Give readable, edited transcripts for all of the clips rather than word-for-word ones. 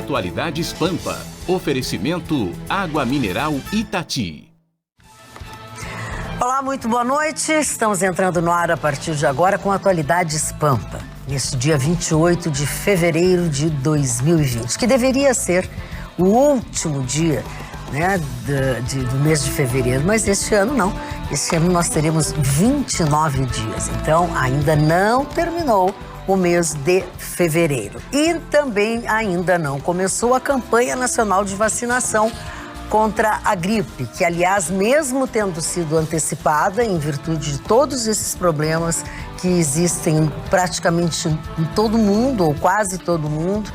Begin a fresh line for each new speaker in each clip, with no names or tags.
Atualidades Pampa. Oferecimento Água Mineral Itati.
Olá, muito boa noite. Estamos entrando no ar a partir de agora com Atualidades Pampa. Neste dia 28 de fevereiro de 2020, que deveria ser o último dia, né, do mês de fevereiro, mas este ano não. Este ano nós teremos 29 dias, então ainda não terminou o mês de fevereiro. E também ainda não começou a campanha nacional de vacinação contra a gripe, que, aliás, mesmo tendo sido antecipada em virtude de todos esses problemas que existem praticamente em todo mundo, ou quase todo mundo,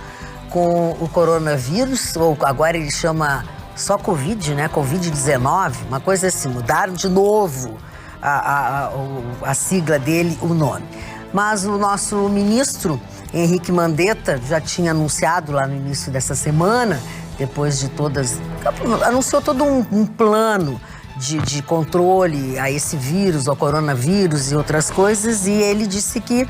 com o coronavírus, ou agora ele chama só Covid, né? Covid-19, uma coisa assim, mudaram de novo a sigla dele, o nome. Mas o nosso ministro, Henrique Mandetta, já tinha anunciado lá no início dessa semana, depois de anunciou todo um plano de controle a esse vírus, ao coronavírus e outras coisas, e ele disse que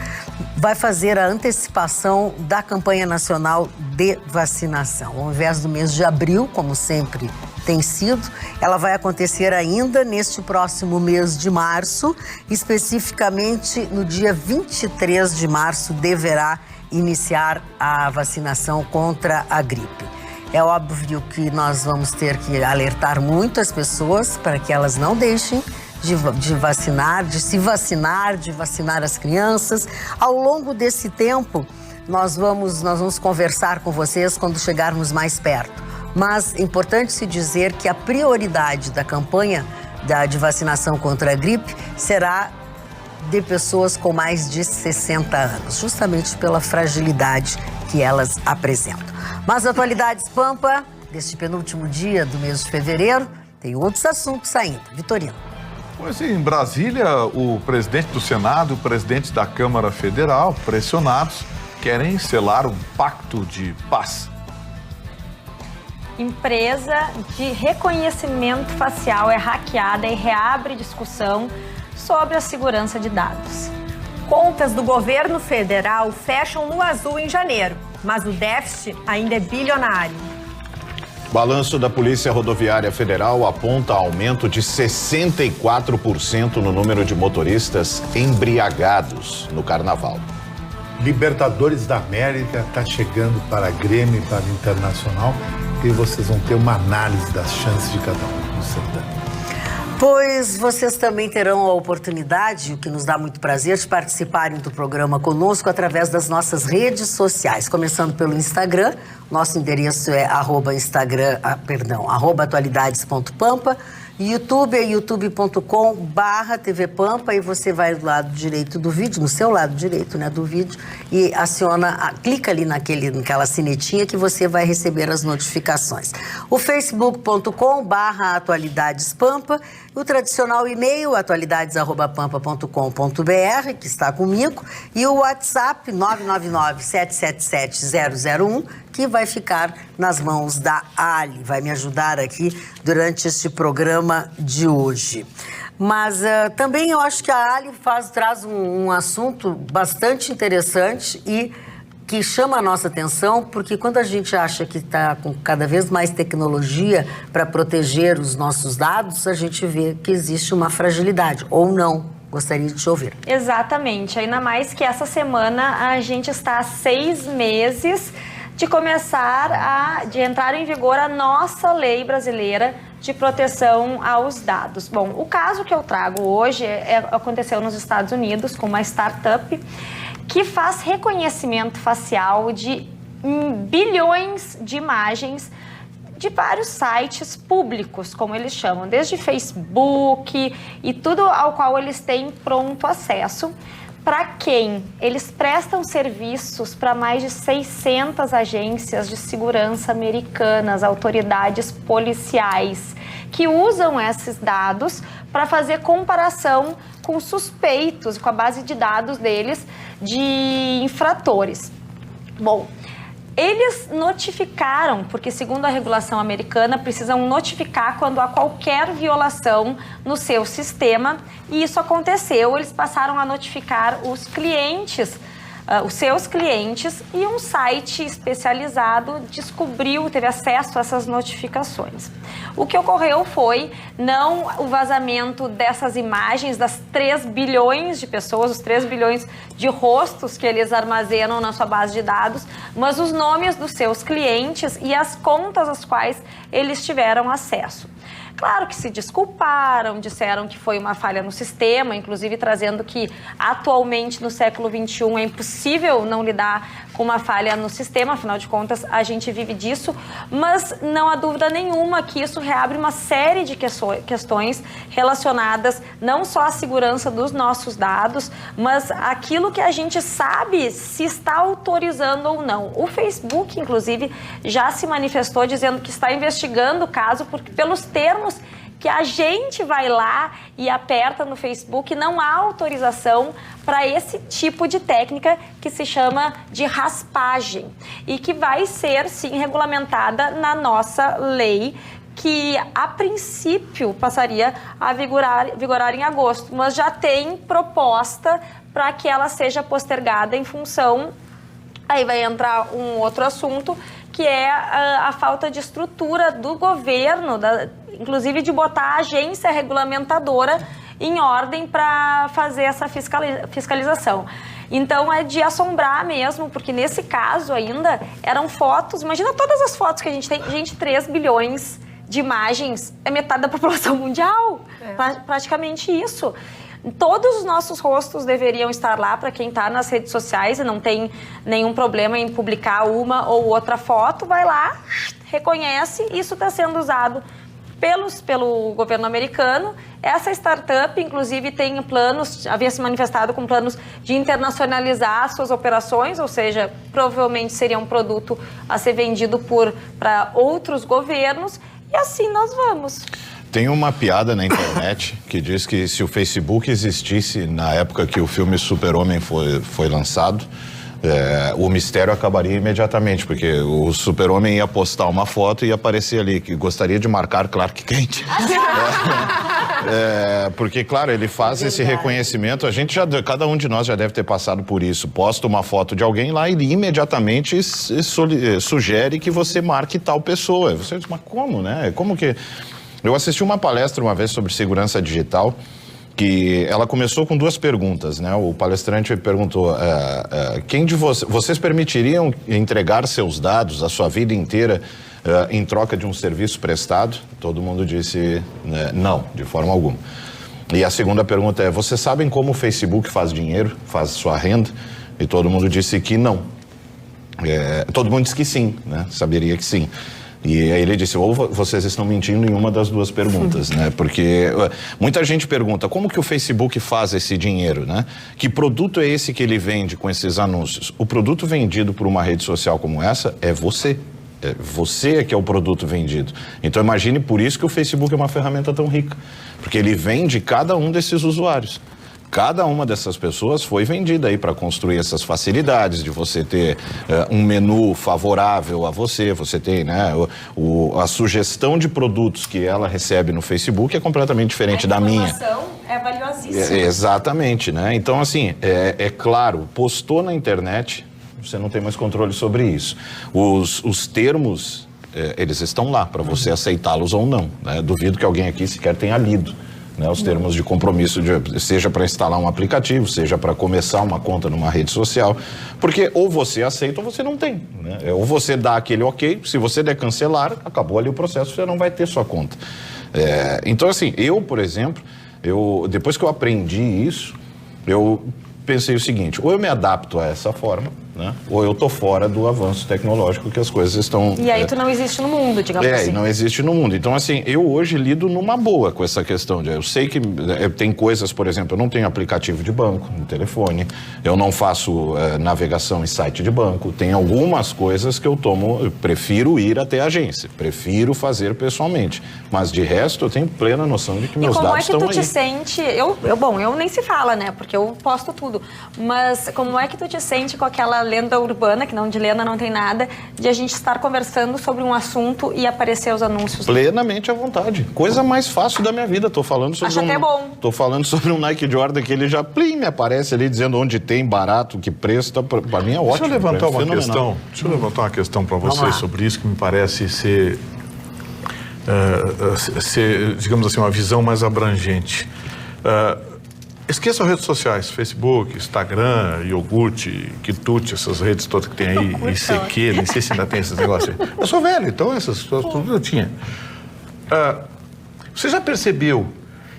vai fazer a antecipação da campanha nacional de vacinação. Ao invés do mês de abril, como sempre tem sido, ela vai acontecer ainda neste próximo mês de março, especificamente no dia 23 de março deverá iniciar a vacinação contra a gripe. É óbvio que nós vamos ter que alertar muito as pessoas para que elas não deixem de vacinar, de se vacinar, de vacinar as crianças. Ao longo desse tempo, nós vamos conversar com vocês quando chegarmos mais perto. Mas é importante se dizer que a prioridade da campanha de vacinação contra a gripe será de pessoas com mais de 60 anos, justamente pela fragilidade que elas apresentam. Mas Atualidades Pampa, deste penúltimo dia do mês de fevereiro, tem outros assuntos ainda. Vitorino.
Pois em Brasília, o presidente do Senado e o presidente da Câmara Federal, pressionados, querem selar um pacto de paz.
Empresa de reconhecimento facial é hackeada e reabre discussão sobre a segurança de dados.
Contas do governo federal fecham no azul em janeiro, mas o déficit ainda é bilionário.
Balanço da Polícia Rodoviária Federal aponta aumento de 64% no número de motoristas embriagados no Carnaval.
Libertadores da América está chegando para Grêmio e para Internacional e vocês vão ter uma análise das chances de cada um no certame.
Pois vocês também terão a oportunidade, o que nos dá muito prazer, de participarem do programa conosco através das nossas redes sociais, começando pelo Instagram. Nosso endereço é @atualidades.pampa. YouTube é youtube.com/tvpampa e você vai do lado direito do vídeo, no seu lado direito, né, do vídeo, e clica ali naquela sinetinha que você vai receber as notificações. O facebook.com/atualidadespampa, o tradicional e-mail atualidades@pampa.com.br, que está comigo, e o WhatsApp 999-777-001, que vai ficar nas mãos da Ali, vai me ajudar aqui durante este programa de hoje. Mas também eu acho que a Ali traz um assunto bastante interessante e que chama a nossa atenção, porque quando a gente acha que está com cada vez mais tecnologia para proteger os nossos dados, a gente vê que existe uma fragilidade, ou não. Gostaria de te ouvir.
Exatamente, ainda mais que essa semana a gente está há 6 meses de de entrar em vigor a nossa lei brasileira de proteção aos dados. Bom, o caso que eu trago hoje aconteceu nos Estados Unidos com uma startup que faz reconhecimento facial de bilhões de imagens de vários sites públicos, como eles chamam, desde Facebook e tudo ao qual eles têm pronto acesso. Para quem? Eles prestam serviços para mais de 600 agências de segurança americanas, autoridades policiais, que usam esses dados para fazer comparação com suspeitos, com a base de dados deles, de infratores. Bom, eles notificaram, porque segundo a regulação americana, precisam notificar quando há qualquer violação no seu sistema, e isso aconteceu. Eles passaram a notificar os clientes os seus clientes, e um site especializado teve acesso a essas notificações. O que ocorreu foi não o vazamento dessas imagens das 3 bilhões de pessoas, os 3 bilhões de rostos que eles armazenam na sua base de dados, mas os nomes dos seus clientes e as contas às quais eles tiveram acesso. Claro que se desculparam, disseram que foi uma falha no sistema, inclusive trazendo que atualmente no século XXI é impossível não lidar com uma falha no sistema, afinal de contas a gente vive disso, mas não há dúvida nenhuma que isso reabre uma série de questões relacionadas não só à segurança dos nossos dados, mas aquilo que a gente sabe se está autorizando ou não. O Facebook, inclusive, já se manifestou dizendo que está investigando o caso porque pelos termos que a gente vai lá e aperta no Facebook, não há autorização para esse tipo de técnica que se chama de raspagem e que vai ser, sim, regulamentada na nossa lei, que a princípio passaria a vigorar em agosto, mas já tem proposta para que ela seja postergada em função, aí vai entrar um outro assunto, que é a falta de estrutura do governo, inclusive de botar a agência regulamentadora em ordem para fazer essa fiscalização. Então é de assombrar mesmo, porque nesse caso ainda eram fotos, imagina todas as fotos que a gente tem, 3 bilhões de imagens, é metade da população mundial, praticamente isso. Todos os nossos rostos deveriam estar lá para quem está nas redes sociais e não tem nenhum problema em publicar uma ou outra foto, vai lá, reconhece, isso está sendo usado pelo governo americano. Essa startup, inclusive, tem planos, havia se manifestado com planos de internacionalizar suas operações, ou seja, provavelmente seria um produto a ser vendido para outros governos, e assim nós vamos.
Tem uma piada na internet que diz que se o Facebook existisse na época que o filme Super-Homem foi lançado, o mistério acabaria imediatamente, porque o Super-Homem ia postar uma foto e ia aparecer ali que gostaria de marcar Clark Kent. Porque, claro, ele faz esse reconhecimento, cada um de nós já deve ter passado por isso, posta uma foto de alguém lá e ele imediatamente sugere que você marque tal pessoa. Você diz, mas como, né? Como que... Eu assisti uma palestra uma vez sobre segurança digital, que ela começou com 2 perguntas, né? O palestrante perguntou, quem de vocês permitiriam entregar seus dados a sua vida inteira em troca de um serviço prestado? Todo mundo disse não, de forma alguma. E a segunda pergunta é, vocês sabem como o Facebook faz dinheiro, faz sua renda? E todo mundo disse que não. Todo mundo disse que sim, né? Saberia que sim. E aí ele disse, ou vocês estão mentindo em uma das 2 perguntas, né? Porque muita gente pergunta, como que o Facebook faz esse dinheiro, né? Que produto é esse que ele vende com esses anúncios? O produto vendido por uma rede social como essa é você. Você que é o produto vendido. Então imagine por isso que o Facebook é uma ferramenta tão rica. Porque ele vende cada um desses usuários. Cada uma dessas pessoas foi vendida aí para construir essas facilidades de você ter um menu favorável a você tem, né, a sugestão de produtos que ela recebe no Facebook é completamente diferente da minha.
A informação é valiosíssima.
Exatamente, né? Então, assim, é claro, postou na internet, você não tem mais controle sobre isso. Os termos, eles estão lá para você aceitá-los ou não, né? Duvido que alguém aqui sequer tenha lido, né, os termos de compromisso, seja para instalar um aplicativo, seja para começar uma conta numa rede social, porque ou você aceita ou você não tem, né? Ou você dá aquele ok, se você der cancelar, acabou ali o processo, você não vai ter sua conta. Então, assim, eu, por exemplo, depois que eu aprendi isso, eu pensei o seguinte, ou eu me adapto a essa forma, né? Ou eu tô fora do avanço tecnológico que as coisas estão...
E aí tu não existe no mundo, digamos assim.
Não existe no mundo. Então, assim, eu hoje lido numa boa com essa questão. Eu sei que tem coisas, por exemplo, eu não tenho aplicativo de banco no telefone, eu não faço navegação em site de banco, tem algumas coisas que eu prefiro ir até a agência, prefiro fazer pessoalmente. Mas, de resto, eu tenho plena noção de que meus dados estão aí.
E como é que tu te sente... Bom, eu nem se fala, né? Porque eu posto tudo. Mas como é que tu te sente com aquelas aquela lenda urbana, que não de lenda não tem nada, de a gente estar conversando sobre um assunto e aparecer os anúncios.
Plenamente à vontade. Coisa mais fácil da minha vida. Tô falando sobre
Acho até bom.
Tô falando sobre um Nike Jordan que ele já me aparece ali dizendo onde tem, barato, que preço. Tá, pra mim é ótimo.
Deixa eu levantar uma questão para vocês sobre isso que me parece ser, digamos assim, uma visão mais abrangente. Esqueçam redes sociais, Facebook, Instagram, iogurte, quitute, essas redes todas que tem aí, ICQ, nem sei se ainda tem esses negócios aí. Eu sou velho, então essas coisas tudo eu tinha. Você já percebeu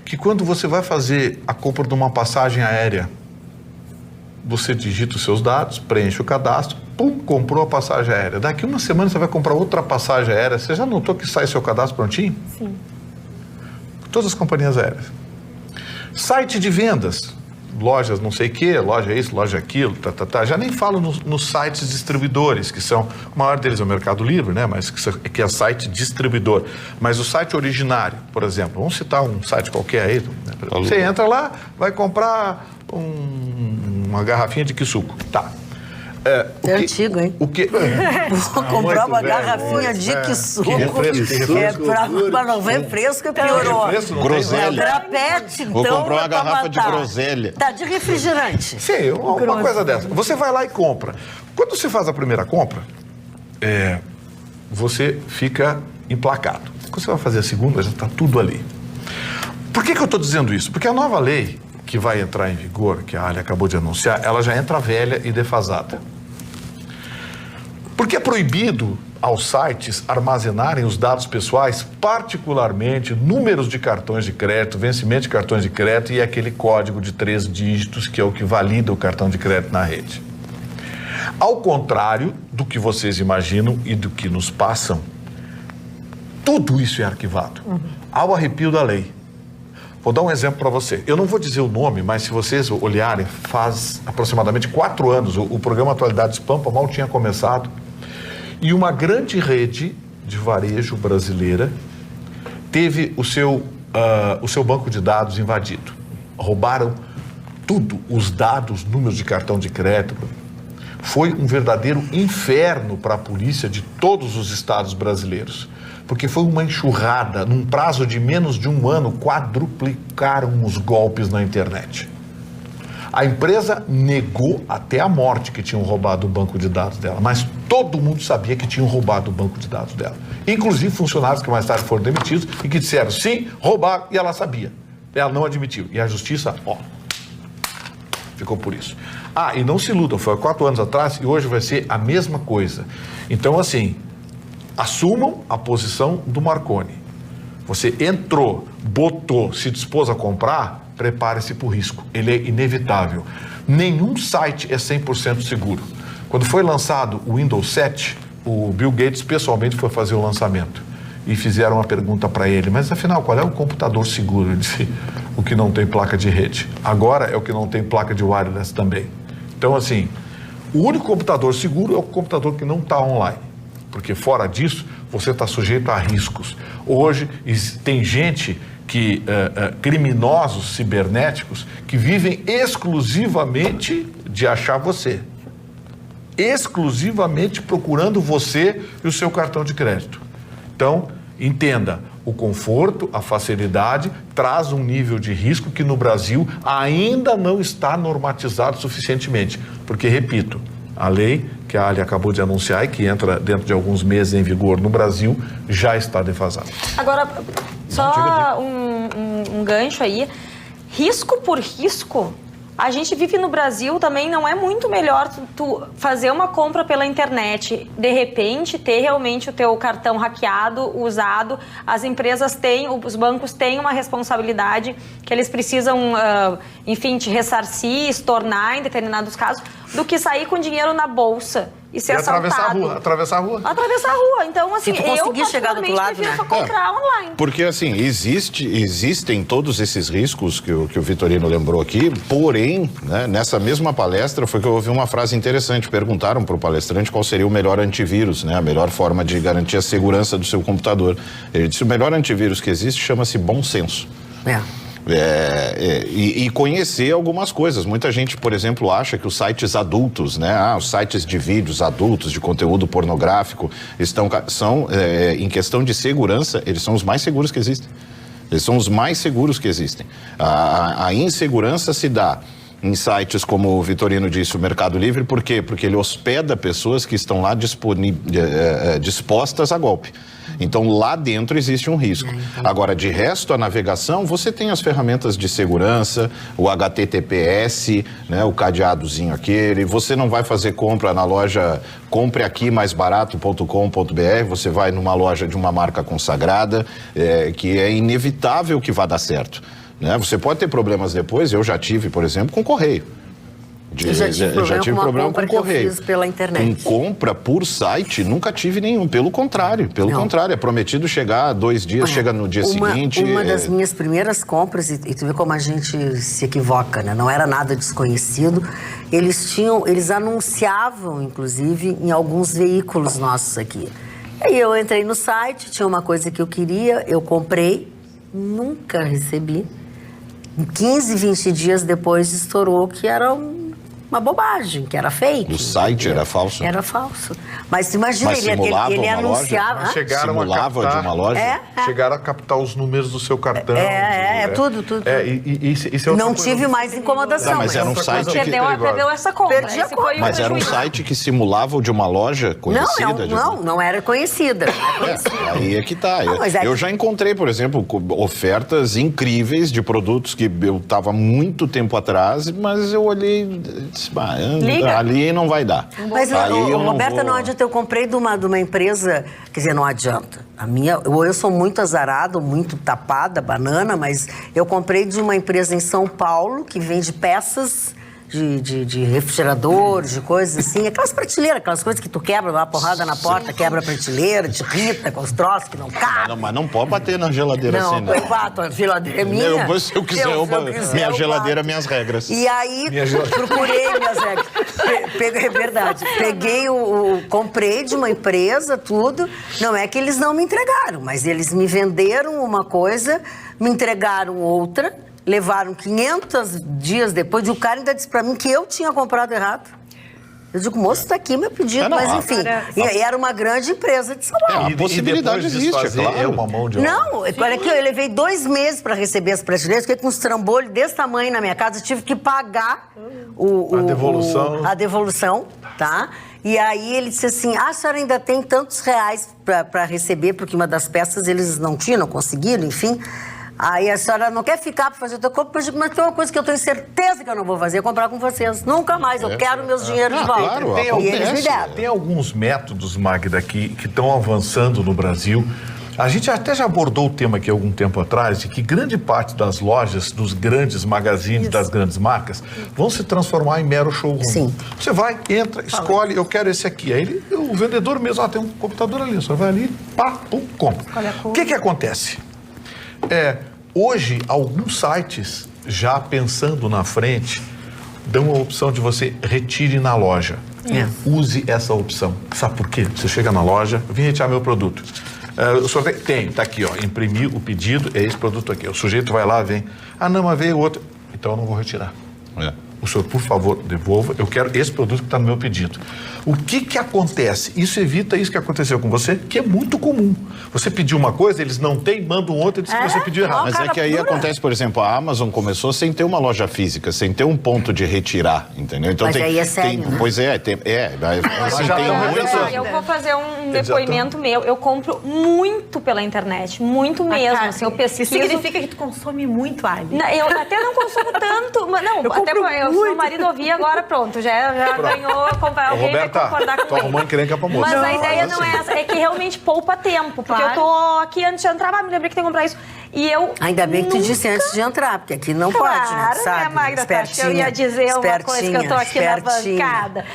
que quando você vai fazer a compra de uma passagem aérea, você digita os seus dados, preenche o cadastro, pum, comprou a passagem aérea. Daqui uma semana você vai comprar outra passagem aérea. Você já notou que sai seu cadastro prontinho?
Sim.
Todas as companhias aéreas. Site de vendas, lojas não sei o que, loja isso, loja aquilo, já nem falo nos sites distribuidores, que são, o maior deles é o Mercado Livre, né, mas que é site distribuidor. Mas o site originário, por exemplo, vamos citar um site qualquer aí, né? Você entra lá, vai comprar uma garrafinha de suco, tá.
É antigo, hein? Vou comprar uma garrafinha de suco. Mas não, refresco e piorou.
Groselha.
Pra pet, então.
Vou comprar uma garrafa de groselha.
Tá, de refrigerante.
Sim, uma coisa dessa. Você vai lá e compra. Quando você faz a primeira compra, você fica emplacado. Quando você vai fazer a segunda, já está tudo ali. Por que eu estou dizendo isso? Porque a nova lei que vai entrar em vigor, que a Ali acabou de anunciar, ela já entra velha e defasada. Porque é proibido aos sites armazenarem os dados pessoais, particularmente números de cartões de crédito, vencimento de cartões de crédito e aquele código de 3 dígitos que é o que valida o cartão de crédito na rede. Ao contrário do que vocês imaginam e do que nos passam, tudo isso é arquivado. Ao arrepio da lei. Vou dar um exemplo para você. Eu não vou dizer o nome, mas se vocês olharem, faz aproximadamente 4 anos, o programa Atualidades Pampa mal tinha começado, e uma grande rede de varejo brasileira teve o seu banco de dados invadido. Roubaram tudo, os dados, números de cartão de crédito. Foi um verdadeiro inferno para a polícia de todos os estados brasileiros. Porque foi uma enxurrada, num prazo de menos de 1 ano, quadruplicaram os golpes na internet. A empresa negou até a morte que tinham roubado o banco de dados dela, mas todo mundo sabia que tinham roubado o banco de dados dela. Inclusive funcionários que mais tarde foram demitidos e que disseram, sim, roubaram, e ela sabia. Ela não admitiu. E a justiça, ficou por isso. E não se iludam, foi há 4 anos atrás e hoje vai ser a mesma coisa. Então, assim, assumam a posição do Marconi. Você entrou, botou, se dispôs a comprar, prepare-se para o risco. Ele é inevitável. Nenhum site é 100% seguro. Quando foi lançado o Windows 7, o Bill Gates pessoalmente foi fazer o lançamento. E fizeram uma pergunta para ele, mas afinal, qual é o computador seguro? Ele disse, o que não tem placa de rede. Agora é o que não tem placa de wireless também. Então, assim, o único computador seguro é o computador que não está online. Porque fora disso, você está sujeito a riscos. Hoje, tem gente criminosos cibernéticos que vivem exclusivamente de achar você. Exclusivamente procurando você e o seu cartão de crédito. Então, entenda, o conforto, a facilidade traz um nível de risco que no Brasil ainda não está normatizado suficientemente. Porque, repito, a lei que a Ali acabou de anunciar e que entra dentro de alguns meses em vigor no Brasil já está defasada.
Agora, só um gancho aí. Risco por risco, a gente vive no Brasil também, não é muito melhor tu fazer uma compra pela internet, de repente ter realmente o teu cartão hackeado, usado, as empresas têm, os bancos têm uma responsabilidade que eles precisam, enfim, te ressarcir, estornar em determinados casos, do que sair com dinheiro na bolsa e ser assaltado.
Atravessar a rua.
Então, assim, eu
chegar do outro lado,
prefiro só comprar online.
Porque, assim, existem todos esses riscos que o Vitorino lembrou aqui, porém, né, nessa mesma palestra foi que eu ouvi uma frase interessante. Perguntaram para o palestrante qual seria o melhor antivírus, né, a melhor forma de garantir a segurança do seu computador. Ele disse, o melhor antivírus que existe chama-se bom senso. E conhecer algumas coisas. Muita gente, por exemplo, acha que os sites adultos, né? Os sites de vídeos adultos, de conteúdo pornográfico, são em questão de segurança, eles são os mais seguros que existem. Eles são os mais seguros que existem. A insegurança se dá em sites como o Vitorino disse, o Mercado Livre, por quê? Porque ele hospeda pessoas que estão lá dispostas a golpe. Então, lá dentro existe um risco. Agora, de resto, a navegação, você tem as ferramentas de segurança, o HTTPS, né, o cadeadozinho aquele. Você não vai fazer compra na loja compreaquimaisbarato.com.br, você vai numa loja de uma marca consagrada, que é inevitável que vá dar certo. Né? Você pode ter problemas depois, eu já tive, por exemplo, com correio.
Eu já tive problema com correio.
Eu fiz pela internet.
Com compra por site, nunca tive nenhum. Pelo contrário, é prometido chegar 2 dias, chega no dia seguinte.
Uma das minhas primeiras compras, e tu vê como a gente se equivoca, né? Não era nada desconhecido. Eles anunciavam, inclusive, em alguns veículos nossos aqui. Aí eu entrei no site, tinha uma coisa que eu queria, eu comprei, nunca recebi. 15, 20 dias depois estourou que era uma bobagem, que era fake.
O site era falso?
Era falso. Mas imagina, ele anunciava...
Simulava de uma loja?
Chegaram a captar os números do seu cartão.
Tudo. Não tive mais incomodação.
Mas era um site que...
Perdeu essa compra.
Mas era um site que simulava o de uma loja conhecida?
Não era conhecida.
Aí é que tá. Eu já encontrei, por exemplo, ofertas incríveis de produtos que eu estava muito tempo atrás, mas eu olhei... Ali não vai dar.
Mas, Roberta, não adianta. Eu comprei de uma empresa... Quer dizer, não adianta. Ou eu sou muito azarada, muito tapada, banana, mas eu comprei de uma empresa em São Paulo que vende peças de refrigerador, de coisas assim. Aquelas prateleiras, aquelas coisas que tu quebra, dá uma porrada na porta, quebra a prateleira, te irrita com os troços que não cabem.
Mas não pode bater na geladeira assim, né?
Não, eu bato. A geladeira é minha.
Se eu quiser, minha geladeira, minhas regras.
E aí, procurei minhas regras. É verdade. Comprei de uma empresa, tudo. Não é que eles não me entregaram, mas eles me venderam uma coisa, me entregaram outra, levaram 500 dias depois e o cara ainda disse pra mim que eu tinha comprado errado. Eu digo, moço, tá aqui meu pedido, mas enfim. E era uma grande empresa de São Paulo.
A possibilidade existe, é claro.
É uma mão de obra.
Não, olha aqui, eu levei 2 meses para receber as prateleiras, fiquei com uns trambolhos desse tamanho na minha casa, eu tive que pagar a devolução, tá? E aí ele disse assim, a senhora ainda tem tantos reais para receber, porque uma das peças eles não tinham, não conseguiram, enfim. Aí a senhora não quer ficar para fazer o teu corpo, mas tem uma coisa que eu tenho certeza que eu não vou fazer, comprar com vocês. Nunca mais, eu quero meus dinheiros de volta.
Claro,
e eles me deram.
Tem alguns métodos, Magda, que estão avançando no Brasil. A gente até já abordou o tema aqui há algum tempo atrás, de que grande parte das lojas, dos grandes magazines, das grandes marcas, vão se transformar em mero showroom.
Sim.
Você vai, entra, escolhe, eu quero esse aqui. Aí o vendedor mesmo, tem um computador ali, você vai ali, pá, pum, compra. O que acontece? Hoje, alguns sites, já pensando na frente, dão a opção de você retire na loja. Use essa opção. Sabe por quê? Você chega na loja, vim retirar meu produto. O senhor tá aqui, ó, imprimir o pedido, é esse produto aqui. O sujeito vai lá, vem, não, mas veio outro. Então eu não vou retirar. O senhor, por favor, devolva, eu quero esse produto que está no meu pedido. O que acontece? Isso evita isso que aconteceu com você, que é muito comum. Você pediu uma coisa, eles não têm, mandam outra e dizem que você pediu errado.
Mas é que aí acontece, por exemplo, a Amazon começou sem ter uma loja física, sem ter um ponto de retirar, entendeu? Então
mas aí é sério, né?
Pois é, tem
eu vou fazer um depoimento meu. Eu compro muito pela internet, muito mesmo. Assim, eu pesquiso.
Isso significa que tu consome muito, Ali.
Eu até não consumo tanto, mas não, se meu marido ouvir agora, pronto, já ganhou, alguém vai concordar com
ele. Tô arrumando encrenca pra moça.
Mas a ideia não é essa, é que realmente poupa tempo, porque eu tô aqui antes de entrar, me lembrei que tem que comprar isso. E eu
ainda bem que tu disse antes de entrar, porque aqui não pode, né?
Claro, Magda, eu ia dizer uma coisa que eu tô aqui na bancada.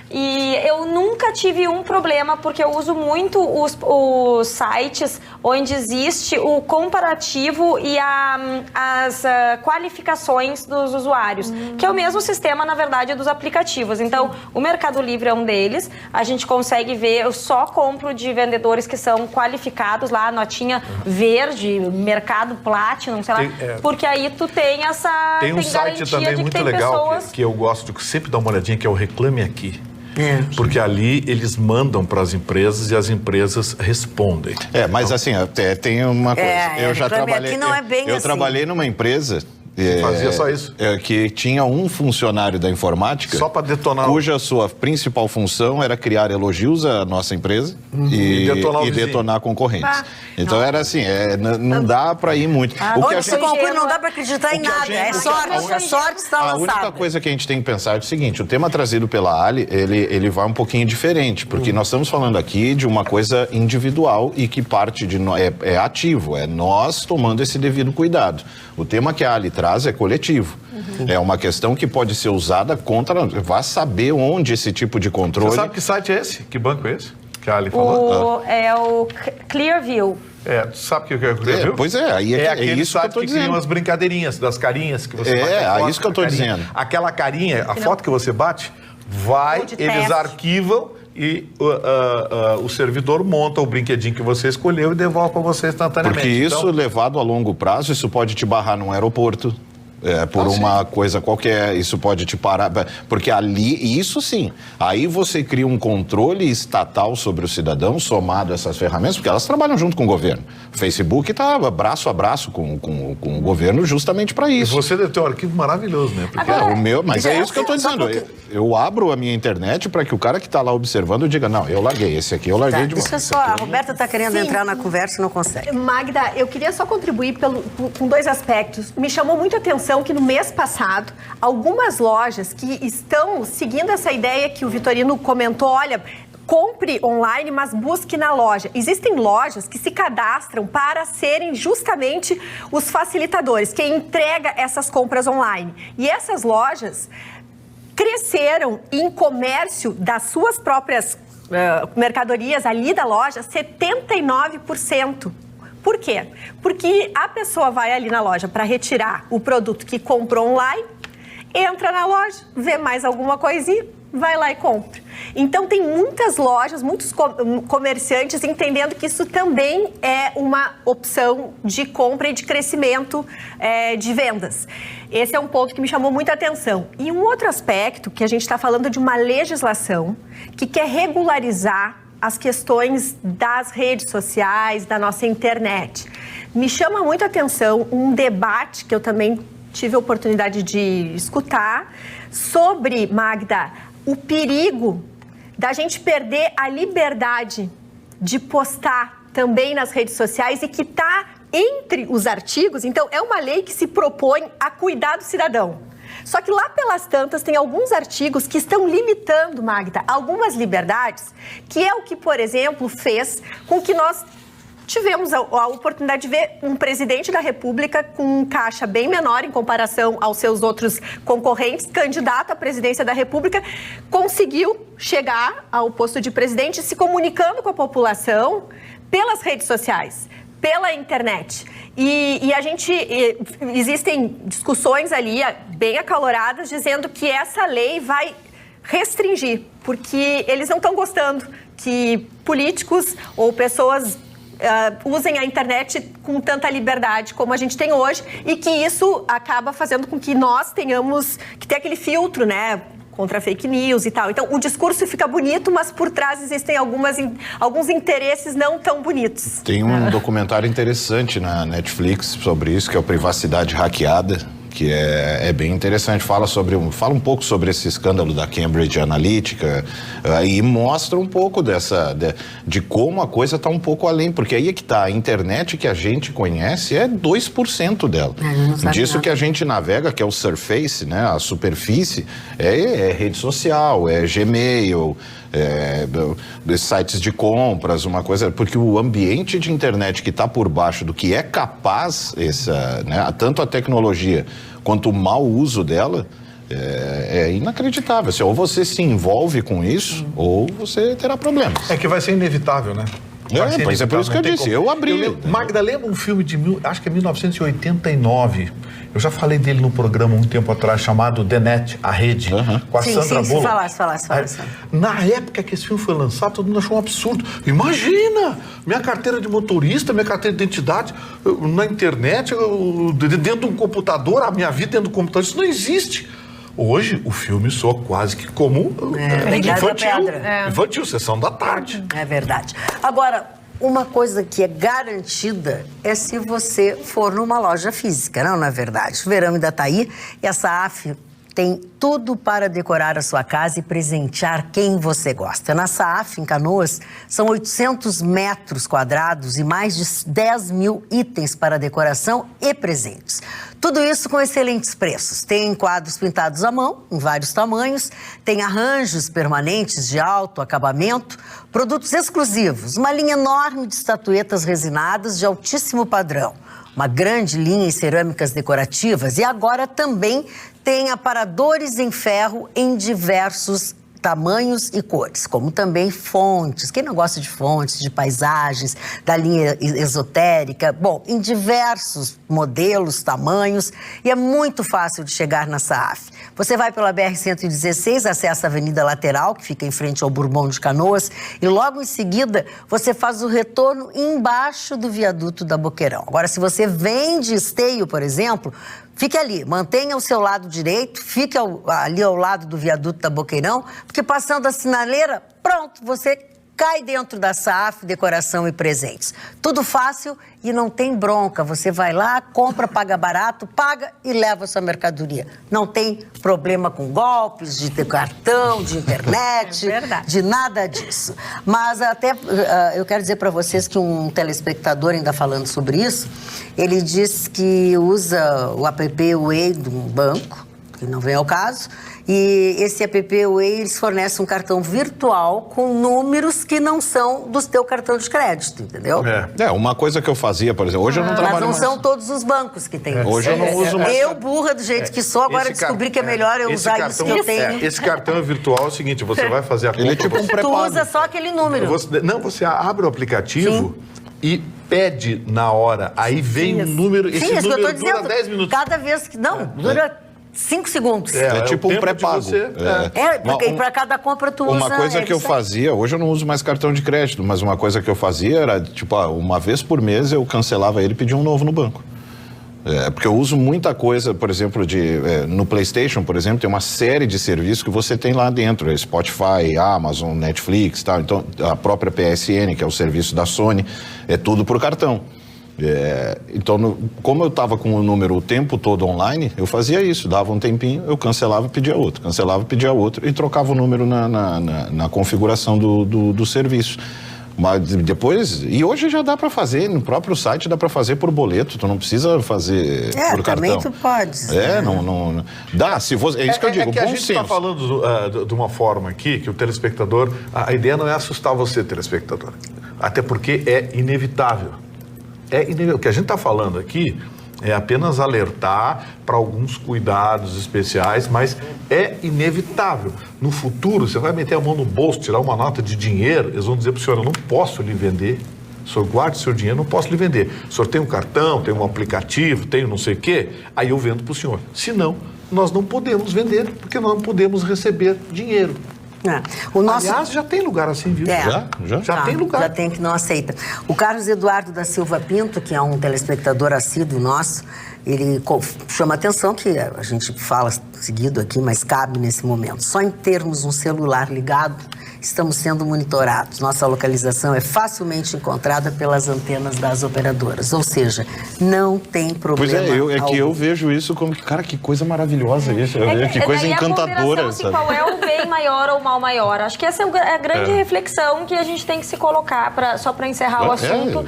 E eu nunca tive um problema, porque eu uso muito os sites onde existe o comparativo e as qualificações dos usuários, que é o mesmo sistema, na verdade, dos aplicativos. Então, o Mercado Livre é um deles, a gente consegue ver, eu só compro de vendedores que são qualificados lá, notinha verde, mercado Platinum, sei lá, porque aí tu tem essa
Tem um site também muito legal que eu gosto de sempre dar uma olhadinha, que é o Reclame Aqui. Porque ali eles mandam para as empresas e as empresas respondem.
Mas assim, tem uma coisa. Eu já trabalhei.
Aqui não é bem
eu
assim.
trabalhei numa empresa.
Fazia só isso?
Que tinha um funcionário da informática.
Só para detonar.
Cuja sua principal função era criar elogios à nossa empresa e detonar concorrentes. Então era assim, não dá para ir muito.
Onde se conclui não dá para acreditar em nada. É sorte, a sorte está lançada.
A única coisa que a gente tem que pensar é o seguinte: o tema trazido pela Ali, ele vai um pouquinho diferente, porque nós estamos falando aqui de uma coisa individual e que parte de nós é ativo, é nós tomando esse devido cuidado. O tema que a Ali traz é coletivo. É uma questão que pode ser usada contra... Vá saber onde esse tipo de controle...
Você sabe que site é esse? Que banco é esse? Que a Ali falou?
É o Clearview.
Sabe o que é o Clearview?
Pois é, aí é isso que eu tô dizendo.
Criam as brincadeirinhas das carinhas que você bate.
Isso que eu tô dizendo.
Aquela carinha, a foto que você bate, eles arquivam e o servidor monta o brinquedinho que você escolheu e devolve para você instantaneamente.
Porque isso, levado a longo prazo, isso pode te barrar num aeroporto. Por uma coisa qualquer, isso pode te parar, porque ali, isso sim, aí você cria um controle estatal sobre o cidadão, somado a essas ferramentas, porque elas trabalham junto com o governo. O Facebook está braço a braço com o governo justamente para isso.
E você deve ter um arquivo maravilhoso, né? Porque
o meu, mas é isso que eu estou dizendo. Eu abro a minha internet para que o cara que está lá observando diga, não, eu larguei esse aqui, eu larguei de uma.
Deixa só, a Roberta está querendo entrar na conversa e não consegue.
Magda, eu queria só contribuir com dois aspectos. Me chamou muito a atenção que no mês passado, algumas lojas que estão seguindo essa ideia que o Vitorino comentou, olha, compre online, mas busque na loja. Existem lojas que se cadastram para serem justamente os facilitadores, quem entrega essas compras online. E essas lojas cresceram em comércio das suas próprias mercadorias ali da loja 79%. Por quê? Porque a pessoa vai ali na loja para retirar o produto que comprou online, entra na loja, vê mais alguma coisinha, vai lá e compra. Então, tem muitas lojas, muitos comerciantes entendendo que isso também é uma opção de compra e de crescimento de vendas. Esse é um ponto que me chamou muita atenção. E um outro aspecto, que a gente está falando de uma legislação que quer regularizar as questões das redes sociais, da nossa internet. Me chama muito a atenção um debate que eu também tive a oportunidade de escutar sobre, Magda, o perigo da gente perder a liberdade de postar também nas redes sociais e que está entre os artigos. Então, é uma lei que se propõe a cuidar do cidadão. Só que lá pelas tantas tem alguns artigos que estão limitando, Magda, algumas liberdades, que é o que, por exemplo, fez com que nós tivemos a oportunidade de ver um presidente da República com um caixa bem menor em comparação aos seus outros concorrentes, candidato à presidência da República, conseguiu chegar ao posto de presidente se comunicando com a população pelas redes sociais, pela internet. E a gente, existem discussões ali bem acaloradas dizendo que essa lei vai restringir, porque eles não estão gostando que políticos ou pessoas usem a internet com tanta liberdade como a gente tem hoje e que isso acaba fazendo com que nós tenhamos que ter aquele filtro, né, contra fake news e tal. Então, o discurso fica bonito, mas por trás existem alguns interesses não tão bonitos.
Tem um documentário interessante na Netflix sobre isso, que é o Privacidade Hackeada, que é bem interessante. Fala um pouco sobre esse escândalo da Cambridge Analytica e mostra um pouco de como a coisa está um pouco além, porque aí é que está, a internet que a gente conhece é 2% dela. Disso que a gente navega, que é o surface, né, a superfície, é rede social, é Gmail, sites de compras, uma coisa, porque o ambiente de internet que está por baixo do que é capaz, tanto a tecnologia quanto o mau uso dela, É inacreditável. Ou você se envolve com isso, ou você terá problemas.
É que vai ser inevitável, né?
Mas é por isso que eu disse, eu abri.
Magda, lembra um filme de, acho que é 1989, eu já falei dele no programa um tempo atrás, chamado The Net, A Rede, com a Sandra Bullock.
Se falasse.
Na época que esse filme foi lançado, todo mundo achou um absurdo. Imagina, minha carteira de motorista, minha carteira de identidade, na internet, dentro de um computador, a minha vida dentro do computador, isso não existe. Hoje, o filme soa quase que como infantil, sessão da tarde.
É verdade. Agora, uma coisa que é garantida é se você for numa loja física, não é verdade? O verão ainda está aí e a Saaf tem tudo para decorar a sua casa e presentear quem você gosta. Na Saaf, em Canoas, são 800 metros quadrados e mais de 10 mil itens para decoração e presentes. Tudo isso com excelentes preços. Tem quadros pintados à mão, em vários tamanhos, tem arranjos permanentes de alto acabamento, produtos exclusivos, uma linha enorme de estatuetas resinadas de altíssimo padrão, uma grande linha em cerâmicas decorativas e agora também tem aparadores em ferro em diversos tamanhos e cores, como também fontes. Quem não gosta de fontes, de paisagens, da linha esotérica? Bom, em diversos modelos, tamanhos, e é muito fácil de chegar na Saaf. Você vai pela BR-116, acessa a Avenida Lateral, que fica em frente ao Bourbon de Canoas, e logo em seguida você faz o retorno embaixo do viaduto da Boqueirão. Agora, se você vem de Esteio, por exemplo, fique ali, mantenha o seu lado direito, fique ali ao lado do viaduto da Boqueirão, porque passando a sinaleira, pronto, você cai dentro da Saaf, decoração e presentes. Tudo fácil e não tem bronca. Você vai lá, compra, paga barato, paga e leva a sua mercadoria. Não tem problema com golpes de cartão, de internet, de nada disso. Mas até eu quero dizer para vocês que um telespectador, ainda falando sobre isso, ele diz que usa o app Way de um banco, que não vem ao caso, e esse app Way, eles fornecem um cartão virtual com números que não são do teu cartão de crédito, entendeu?
Uma coisa que eu fazia, por exemplo, hoje eu não trabalho
mais. Mas não
mais.
são todos os bancos que têm isso.
Hoje eu não uso mais.
Eu, burra do jeito que sou, agora descobri que é melhor eu usar isso que eu tenho.
Esse cartão virtual é o seguinte, você vai fazer a compra...
Ele é tipo um pré-pago.
Tu usa só aquele número.
Você abre o aplicativo e pede na hora, aí vem um número, esse número dura 10 minutos.
Cada vez que... Não, dura 5 segundos.
É tipo um pré-pago.
Porque para cada compra tu usa...
Uma coisa que eu fazia, hoje eu não uso mais cartão de crédito, mas uma coisa que eu fazia era, tipo, uma vez por mês eu cancelava ele e pedia um novo no banco. Porque eu uso muita coisa, por exemplo, no PlayStation, por exemplo, tem uma série de serviços que você tem lá dentro, Spotify, Amazon, Netflix, tal. Então, a própria PSN, que é o serviço da Sony, é tudo por cartão. Então, como eu estava com o número o tempo todo online, eu fazia isso, dava um tempinho, eu cancelava e pedia outro, e trocava o número na configuração do serviço. Mas depois, e hoje já dá para fazer, no próprio site dá para fazer por boleto, tu não precisa fazer por cartão.
Também tu pode.
Não dá, se fosse, é isso que eu digo,
que a gente está falando de uma forma aqui, que o telespectador, a ideia não é assustar você, telespectador, até porque é inevitável. O que a gente está falando aqui é apenas alertar para alguns cuidados especiais, mas é inevitável. No futuro, você vai meter a mão no bolso, tirar uma nota de dinheiro, eles vão dizer para o senhor, eu não posso lhe vender. O senhor guarde seu dinheiro, não posso lhe vender. O senhor tem um cartão, tem um aplicativo, tem não sei o quê, aí eu vendo para o senhor. Se não, nós não podemos vender, porque nós não podemos receber dinheiro. Aliás, já tem lugar assim, viu? Já tem lugar.
Já tem que não aceita. O Carlos Eduardo da Silva Pinto, que é um telespectador assíduo nosso, ele chama atenção que a gente fala seguido aqui, mas cabe nesse momento. Só em termos um celular ligado, estamos sendo monitorados. Nossa localização é facilmente encontrada pelas antenas das operadoras. Ou seja, não tem problema.
Pois que eu vejo isso como, cara, que coisa maravilhosa isso. Que coisa encantadora.
Assim, qual é o bem maior ou o mal maior? Acho que essa é a grande reflexão que a gente tem que se colocar, só para encerrar o assunto.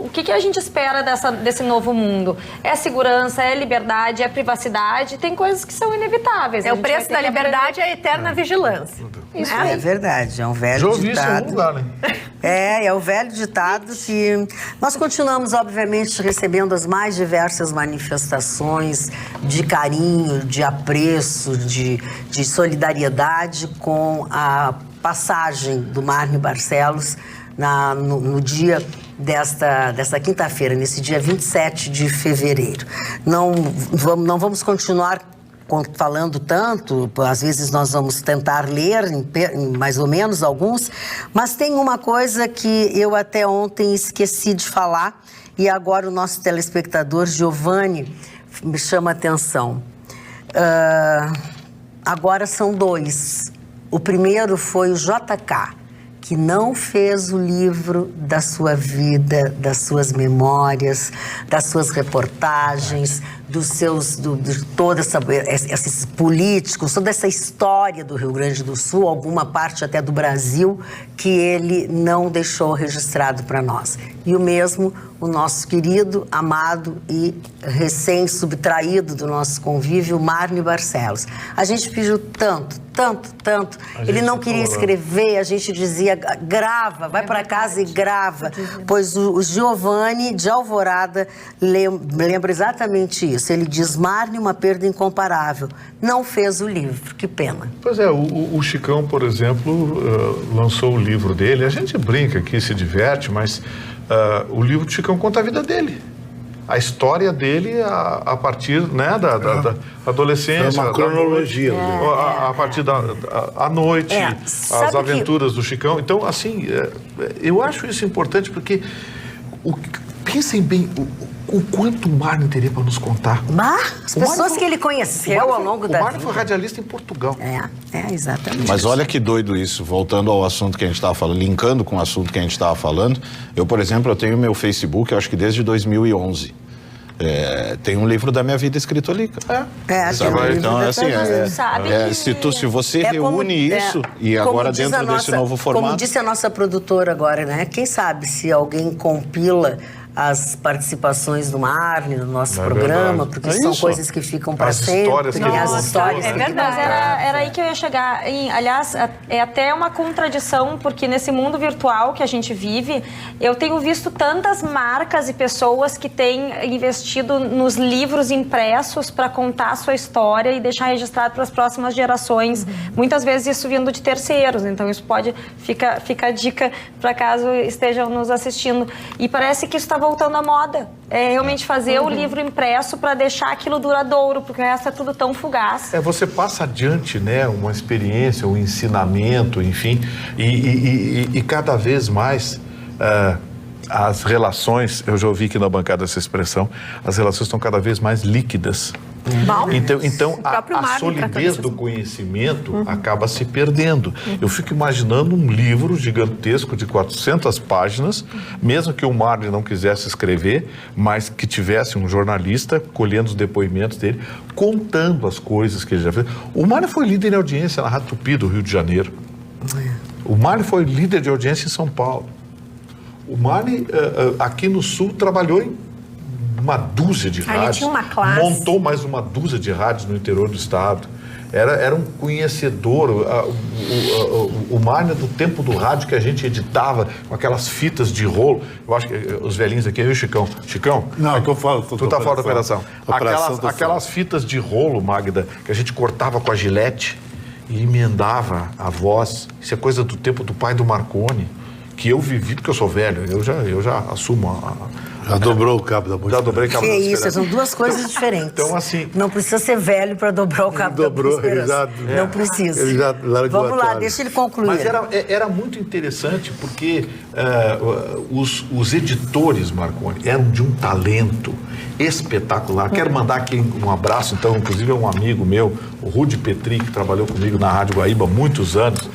O que a gente espera desse novo mundo? É segurança, é liberdade, é privacidade. Tem coisas que são inevitáveis.
O preço da liberdade é a eterna vigilância.
Isso
É verdade, é um velho
Já ouvi isso em
ditado.
algum lugar, né?
É o velho ditado que nós continuamos, obviamente, recebendo as mais diversas manifestações de carinho, de apreço, de solidariedade com a passagem do Márnio Barcelos no dia desta quinta-feira, nesse dia 27 de fevereiro. Não vamos continuar falando tanto, às vezes nós vamos tentar ler mais ou menos alguns, mas tem uma coisa que eu até ontem esqueci de falar e agora o nosso telespectador Giovanni me chama a atenção. Agora são dois. O primeiro foi o JK, que não fez o livro da sua vida, das suas memórias, das suas reportagens, de toda esses políticos, toda essa história do Rio Grande do Sul, alguma parte até do Brasil, que ele não deixou registrado para nós. E o mesmo, o nosso querido, amado e recém-subtraído do nosso convívio, Márnio Barcelos. A gente pediu tanto. Ele não queria escrever, a gente dizia, grava, vai para casa e grava. Pois o Giovanni de Alvorada lembra exatamente isso. Ele diz, Márnio, uma perda incomparável. Não fez o livro, que pena.
Pois é, o Chicão, por exemplo, lançou o livro dele. A gente brinca aqui, se diverte, mas o livro do Chicão conta a vida dele. A história dele a partir, né, da adolescência.
É uma cronologia.
A partir da noite, as aventuras do Chicão. Então, assim, eu acho isso importante porque pensem bem o quanto o Márnio teria para nos contar.
As pessoas que ele conheceu ao longo da vida.
O Márnio foi radialista em Portugal.
Exatamente.
Mas olha que doido isso, voltando ao assunto que a gente estava falando, linkando com o assunto que a gente estava falando. Eu, por exemplo, eu tenho meu Facebook, eu acho que desde 2011. Tem um livro da minha vida escrito ali, cara. Então, assim, se você reúne isso e agora dentro desse novo formato...
Como disse a nossa produtora agora, né? Quem sabe se alguém compila as participações do Márnio no nosso programa, porque são coisas que ficam para sempre. As histórias
é verdade. Era aí que eu ia chegar. Aliás, é até uma contradição, porque nesse mundo virtual que a gente vive, eu tenho visto tantas marcas e pessoas que têm investido nos livros impressos para contar a sua história e deixar registrado para as próximas gerações. Muitas vezes isso vindo de terceiros, então isso fica a dica para caso estejam nos assistindo. E parece que isso está voltando à moda. É realmente fazer o livro impresso para deixar aquilo duradouro, porque o resto é tudo tão fugaz.
Você passa adiante, né, uma experiência, um ensinamento, enfim, e cada vez mais as relações, eu já ouvi aqui na bancada essa expressão, as relações estão cada vez mais líquidas. Então a solidez do conhecimento acaba se perdendo. Eu fico imaginando um livro gigantesco de 400 páginas, mesmo que o Márnio não quisesse escrever, mas que tivesse um jornalista colhendo os depoimentos dele, contando as coisas que ele já fez. O Márnio foi líder de audiência na Rádio Tupi do Rio de Janeiro. O Márnio foi líder de audiência em São Paulo. O Márnio, aqui no Sul, trabalhou em uma dúzia de rádios.
Tinha uma classe.
Montou mais uma dúzia de rádios no interior do estado. Era um conhecedor. O Márnio, do tempo do rádio que a gente editava com aquelas fitas de rolo. Eu acho que os velhinhos aqui, eu e o Chicão. Chicão?
Não, eu tô fora.
Tu tá fora da operação. Aquelas fitas de rolo, Magda, que a gente cortava com a gilete e emendava a voz. Isso é coisa do tempo do pai do Marconi, que eu vivi, porque eu sou velho. Eu já assumo
Já dobrou o cabo da música.
Já dobrei o cabo da música.
Isso, são duas coisas diferentes.
Então, assim...
Não precisa ser velho para dobrar o cabo da música. Não precisa.
Ele já largou.
Vamos lá, deixa ele concluir.
Mas era muito interessante porque os editores, Marconi, eram de um talento espetacular. Quero mandar aqui um abraço, então, inclusive é um amigo meu, o Rudi Petri, que trabalhou comigo na Rádio Guaíba há muitos anos.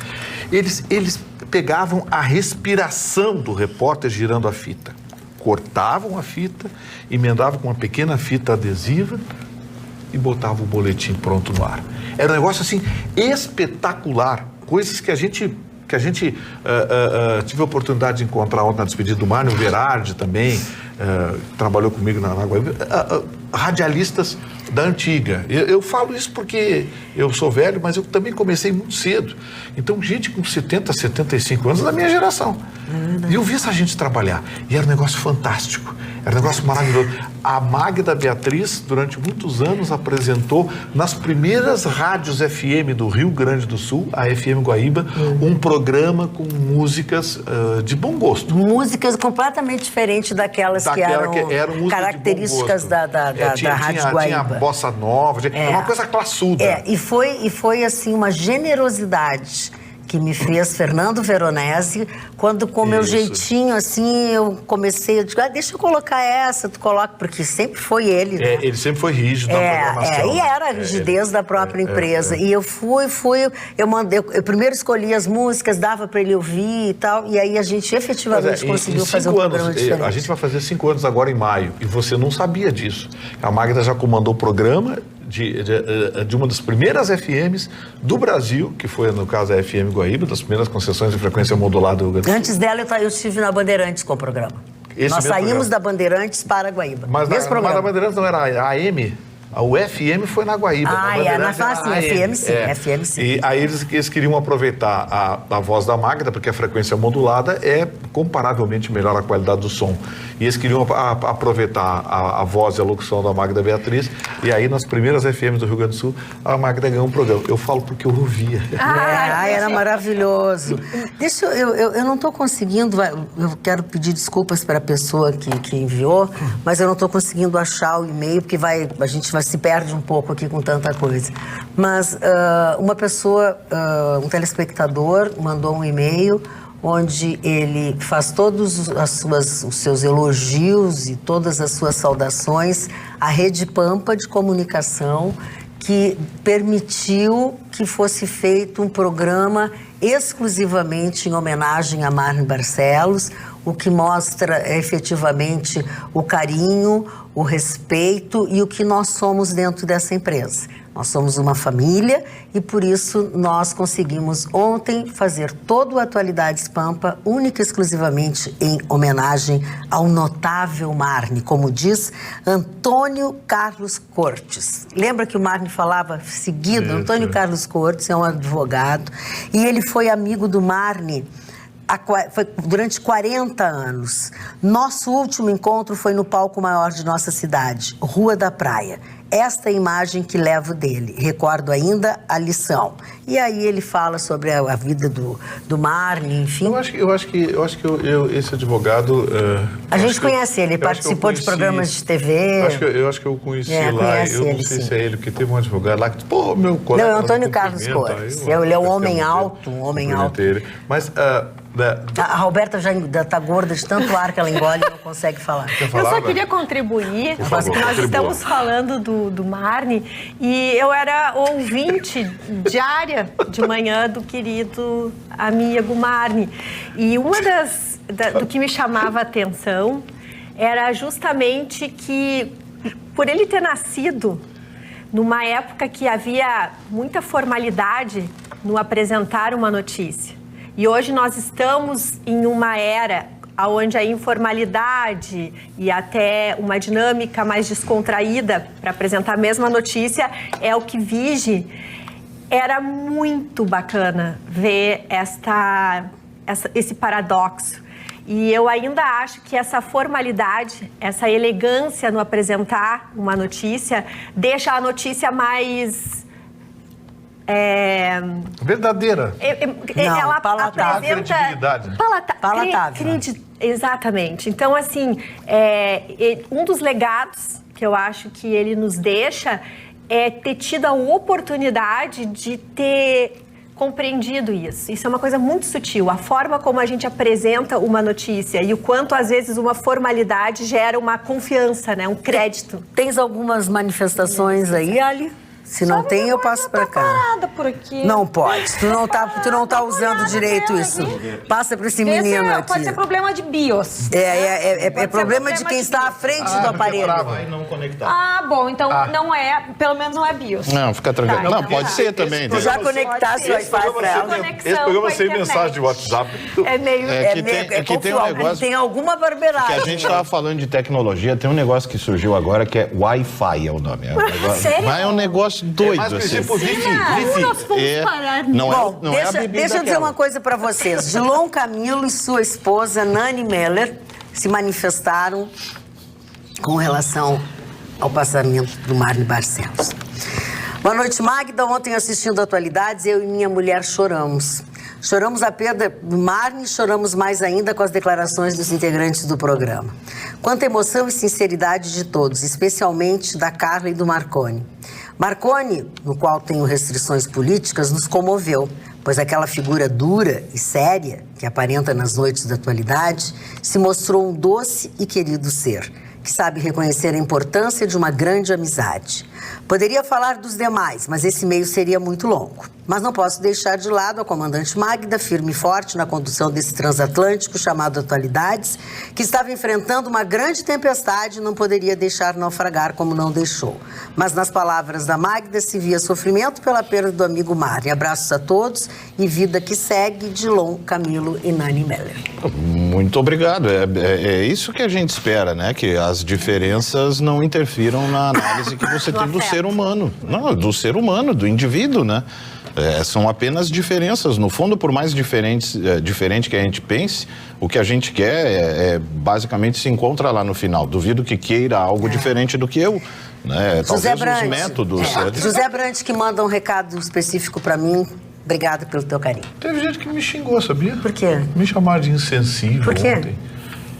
Eles pegavam a respiração do repórter girando a fita. Cortavam a fita, emendavam com uma pequena fita adesiva e botavam o boletim pronto no ar. Era um negócio assim espetacular, coisas que a gente tive a oportunidade de encontrar ontem na despedida do Márnio, o Verardi também trabalhou comigo na Guaíba, radialistas da antiga. Eu falo isso porque eu sou velho, mas eu também comecei muito cedo. Então, gente com 70, 75 anos da minha geração. E eu vi essa gente trabalhar. E era um negócio fantástico. Era um negócio maravilhoso. A Magda Beatriz, durante muitos anos, apresentou nas primeiras rádios FM do Rio Grande do Sul, a FM Guaíba, um programa com músicas de bom gosto.
Músicas completamente diferentes daquelas que eram características da Rádio Guaíba.
Tinha bossa nova, uma coisa classuda.
E foi assim, uma generosidade que me fez Fernando Veronese, quando com meu jeitinho, assim, eu comecei, eu digo, deixa eu colocar essa, tu coloca, porque sempre foi ele, né?
Ele sempre foi rígido na programação.
E era a rigidez da própria empresa. E eu eu primeiro escolhi as músicas, dava para ele ouvir e tal, e aí a gente efetivamente conseguiu fazer um programa diferente.
A gente vai fazer 5 anos agora em maio, e você não sabia disso. A Magda já comandou o programa de uma das primeiras FMs do Brasil, que foi, no caso, a FM Guaíba, das primeiras concessões de frequência modulada do Rio Grande do Sul.
Antes dela, eu estive na Bandeirantes com o programa. Nós saímos da Bandeirantes para Guaíba.
Mas a Bandeirantes não era a AM? O FM foi na Guaíba.
FM sim.
E aí eles queriam aproveitar a voz da Magda, porque a frequência modulada é comparavelmente melhor a qualidade do som. E eles queriam aproveitar a voz e a locução da Magda Beatriz. E aí, nas primeiras FMs do Rio Grande do Sul, a Magda ganhou um programa. Eu falo porque eu ouvia.
Era maravilhoso. Eu não estou conseguindo, eu quero pedir desculpas para a pessoa que enviou, mas eu não estou conseguindo achar o e-mail, porque a gente se perde um pouco aqui com tanta coisa. Mas uma pessoa, um telespectador, mandou um e-mail onde ele faz todos os seus elogios e todas as suas saudações à Rede Pampa de Comunicação, que permitiu que fosse feito um programa exclusivamente em homenagem a Marne Barcelos, o que mostra efetivamente o carinho, o respeito e o que nós somos dentro dessa empresa. Nós somos uma família e, por isso, nós conseguimos ontem fazer todo o Atualidades Pampa única e exclusivamente em homenagem ao notável Marne, como diz Antônio Carlos Cortes. Lembra que o Marne falava seguido? Antônio Carlos Cortes é um advogado e ele foi amigo do Marne durante 40 anos. Nosso último encontro foi no palco maior de nossa cidade, Rua da Praia. Esta é a imagem que levo dele. Recordo ainda a lição. E aí ele fala sobre a vida do Marne, enfim.
Eu acho que esse advogado...
a gente conhece ele, participou de programas de TV.
Eu acho que eu conheci lá, eu não sei se é ele, porque teve um advogado lá que disse, meu colega...
Não, é Antônio Carlos Cortes. Ele é um homem alto,
Mas...
a Roberta já está gorda de tanto ar que ela engole e não consegue falar.
Eu só queria contribuir, porque nós estamos falando do Marne, e eu era ouvinte diária de manhã do querido amigo Marne. E uma do que me chamava a atenção era justamente que, por ele ter nascido numa época que havia muita formalidade no apresentar uma notícia, e hoje nós estamos em uma era onde a informalidade e até uma dinâmica mais descontraída para apresentar a mesma notícia é o que vige. Era muito bacana ver esse paradoxo. E eu ainda acho que essa formalidade, essa elegância no apresentar uma notícia, deixa a notícia mais...
verdadeira.
Ela
palatável.
apresenta...
Credibilidade.
Palatável. Exatamente. Então, assim, um dos legados que eu acho que ele nos deixa é ter tido a oportunidade de ter compreendido isso. Isso é uma coisa muito sutil. A forma como a gente apresenta uma notícia e o quanto, às vezes, uma formalidade gera uma confiança, né? Um crédito.
Tens algumas manifestações aí, Ali? Se não tem, eu passo pra cá.
Parada por aqui.
Não pode. Tu não tá usando direito isso. Passa pra esse menino aqui.
Pode ser problema de BIOS.
É problema de quem está à frente do aparelho.
Vai não conectar.
Ah, bom, então não é, pelo menos não é BIOS.
Não, fica tranquilo.
Tá,
Não,
então
pode
tá.
ser também.
Tu já conectasse o Wi-Fi pra ela.
Esse programa sem mensagem de WhatsApp.
É meio...
que tem um negócio...
Tem alguma barbeiragem.
Que a gente estava falando de tecnologia, tem um negócio que surgiu agora que é Wi-Fi, é o nome.
Sério?
Mas é um negócio doido,
mais
assim.
tipo Wi-Fi.
Nós fomos parar.
Não
Bom,
é a bebida
deixa eu dizer
aquela.
uma coisa pra vocês. Dilon Camilo e sua esposa, Nani Meller, se manifestaram com relação ao passamento do Marne Barcelos. Boa noite, Magda. Ontem, assistindo Atualidades, eu e minha mulher choramos. Choramos a perda do Marne e choramos mais ainda com as declarações dos integrantes do programa. Quanta emoção e sinceridade de todos, especialmente da Carla e do Marconi. Marconi, no qual tenho restrições políticas, nos comoveu, pois aquela figura dura e séria, que aparenta nas noites da Atualidade, se mostrou um doce e querido ser, que sabe reconhecer a importância de uma grande amizade. Poderia falar dos demais, mas esse meio seria muito longo. Mas não posso deixar de lado a comandante Magda, firme e forte na condução desse transatlântico chamado Atualidades, que estava enfrentando uma grande tempestade e não poderia deixar naufragar como não deixou. Mas nas palavras da Magda se via sofrimento pela perda do amigo Marne. Abraços a todos e vida que segue, Dilon, Camilo e Nani Meller.
Muito obrigado. É isso que a gente espera, né? Que as diferenças não interfiram na análise que você tem do ser humano. Não, do ser humano, do indivíduo, né? São apenas diferenças. No fundo, por mais diferente que a gente pense, o que a gente quer basicamente se encontra lá no final. Duvido que queira algo diferente do que eu. Né?
José
Talvez
Brandt.
os métodos...
José Brandt, que manda um recado específico para mim. Obrigada pelo teu carinho.
Teve gente que me xingou, sabia?
Por quê?
Me chamaram de insensível
Por quê?
ontem.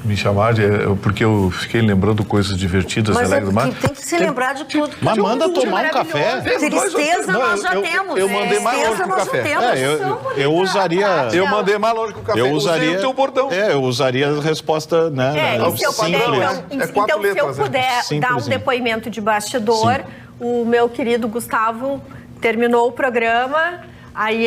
Me chamaram porque eu fiquei lembrando coisas divertidas.
Mas
alegres,
tem que se lembrar de tudo.
Mas manda tomar um café.
Tristeza nós já temos.
Eu mandei mais longe que o café.
Eu usaria...
Eu mandei mais longe que o café.
Eu usaria
o teu bordão.
eu usaria a resposta, né?
E se eu puder,
É quatro
então, se eu
letras, né?
puder dar um
Simplesinho.
depoimento de bastidor, o meu querido Gustavo terminou o programa, aí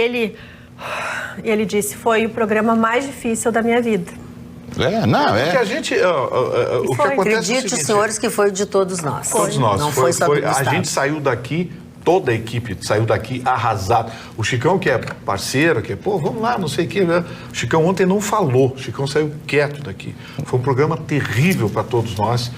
ele disse, foi o programa mais difícil da minha vida.
Porque a gente... o que acontece é o
Acredite,
seguinte,
senhores, que foi de todos nós.
todos nós.
Não foi só do
a
Gustavo.
gente saiu daqui, toda a equipe saiu daqui arrasado. O Chicão, que é parceiro, que é, vamos lá, não sei o que. Né? O Chicão ontem não falou, o Chicão saiu quieto daqui. Foi um programa terrível para todos nós.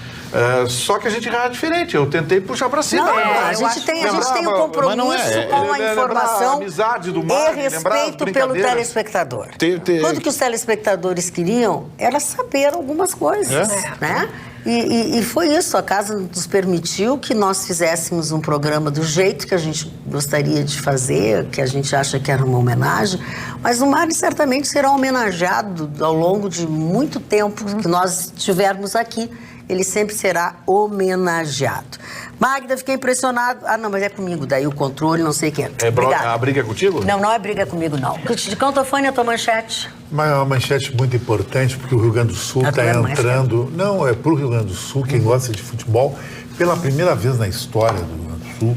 Só que a gente era diferente, eu tentei puxar para cima.
Não, a gente tem um compromisso com a informação
a amizade do Marne,
e respeito pelo telespectador. Tudo que os telespectadores queriam era saber algumas coisas, né? E foi isso, a casa nos permitiu que nós fizéssemos um programa do jeito que a gente gostaria de fazer, que a gente acha que era uma homenagem, mas o Marne certamente será homenageado ao longo de muito tempo que nós estivermos aqui. Ele sempre será homenageado. Magda, fiquei impressionado. Ah, não, mas é comigo, daí o controle, não sei o que.
A briga é contigo?
Não, não é briga comigo, não. De Cantofone, a tua manchete.
Mas é uma manchete muito importante, porque o Rio Grande do Sul está entrando... Não, é para o Rio Grande do Sul, quem gosta de futebol, pela primeira vez na história do Rio Grande do Sul,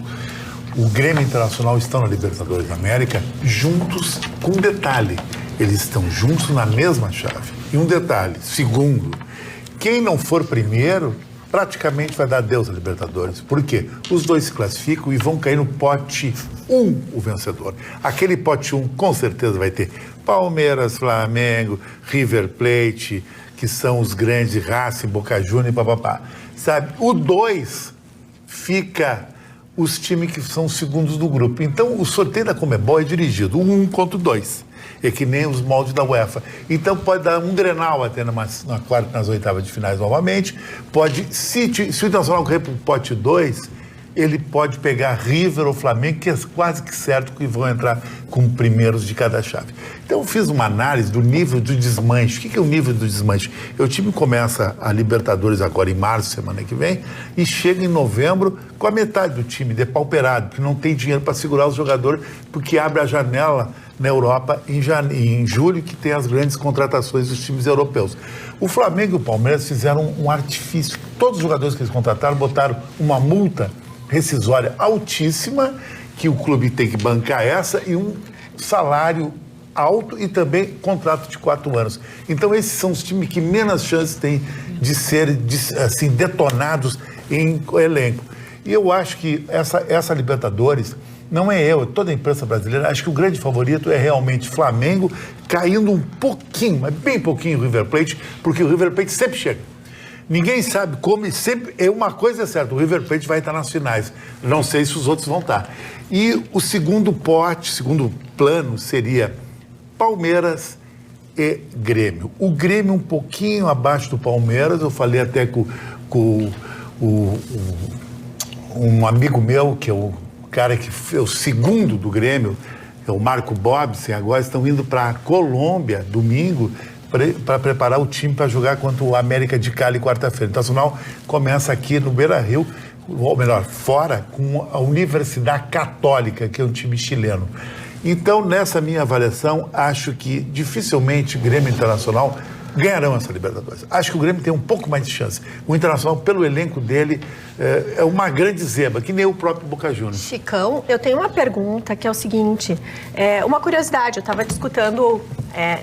o Grêmio Internacional estão na Libertadores da América juntos, com um detalhe. Eles estão juntos na mesma chave. E um detalhe, segundo, quem não for primeiro, praticamente vai dar adeus à Libertadores. Por quê? Os dois se classificam e vão cair no pote 1, o vencedor. Aquele pote 1, com certeza, vai ter Palmeiras, Flamengo, River Plate, que são os grandes, Racing, Boca Juniors e papapá. Sabe? O 2 fica os times que são os segundos do grupo. Então, o sorteio da Conmebol é dirigido 1 contra o 2. É que nem os moldes da UEFA. Então pode dar um Grenal até na quarta, nas oitavas de finais novamente. Pode, se o Internacional correr para o pote 2, ele pode pegar River ou Flamengo, que é quase que certo que vão entrar como primeiros de cada chave. Então eu fiz uma análise do nível do desmanche. O que é o nível do desmanche? O time começa a Libertadores agora em março, semana que vem, e chega em novembro com a metade do time depauperado, porque não tem dinheiro para segurar os jogadores, porque abre a janela na Europa em julho, que tem as grandes contratações dos times europeus. O Flamengo e o Palmeiras fizeram um artifício. Todos os jogadores que eles contrataram botaram uma multa rescisória altíssima, que o clube tem que bancar essa, e um salário alto e também contrato de 4 anos. Então esses são os times que menos chances têm de ser assim, detonados em elenco. E eu acho que essa Libertadores, não é toda a imprensa brasileira, acho que o grande favorito é realmente Flamengo, caindo um pouquinho, mas bem pouquinho o River Plate, porque o River Plate sempre chega. Ninguém sabe como, e sempre, uma coisa é certa, o River Plate vai estar nas finais, não sei se os outros vão estar. E o segundo plano seria Palmeiras e Grêmio. O Grêmio um pouquinho abaixo do Palmeiras, eu falei até com um amigo meu, que é o cara que é o segundo do Grêmio, é o Marco Bobson, agora estão indo para a Colômbia, domingo, para preparar o time para jogar contra o América de Cali quarta-feira. O Internacional começa aqui no Beira-Rio, ou melhor, fora, com a Universidade Católica, que é um time chileno. Então, nessa minha avaliação, acho que dificilmente Grêmio e Internacional ganharão essa Libertadores. Acho que o Grêmio tem um pouco mais de chance. O Internacional, pelo elenco dele, é uma grande zebra, que nem o próprio Boca Juniors.
Chicão, eu tenho uma pergunta que é o seguinte, uma curiosidade, eu estava discutindo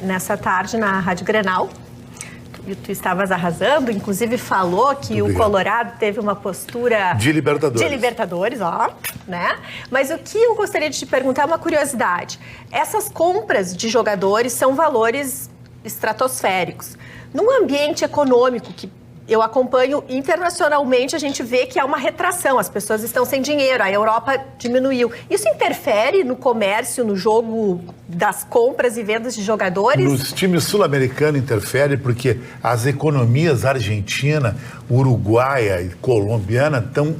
nessa tarde na Rádio Grenal, e tu estavas arrasando, inclusive falou que o Colorado teve uma postura...
De Libertadores.
De Libertadores, né? Mas o que eu gostaria de te perguntar é uma curiosidade. Essas compras de jogadores são valores estratosféricos. Num ambiente econômico que eu acompanho internacionalmente, a gente vê que há uma retração, as pessoas estão sem dinheiro, a Europa diminuiu. Isso interfere no comércio, no jogo das compras e vendas de jogadores?
Nos times sul-americanos interfere porque as economias argentina, uruguaia e colombiana estão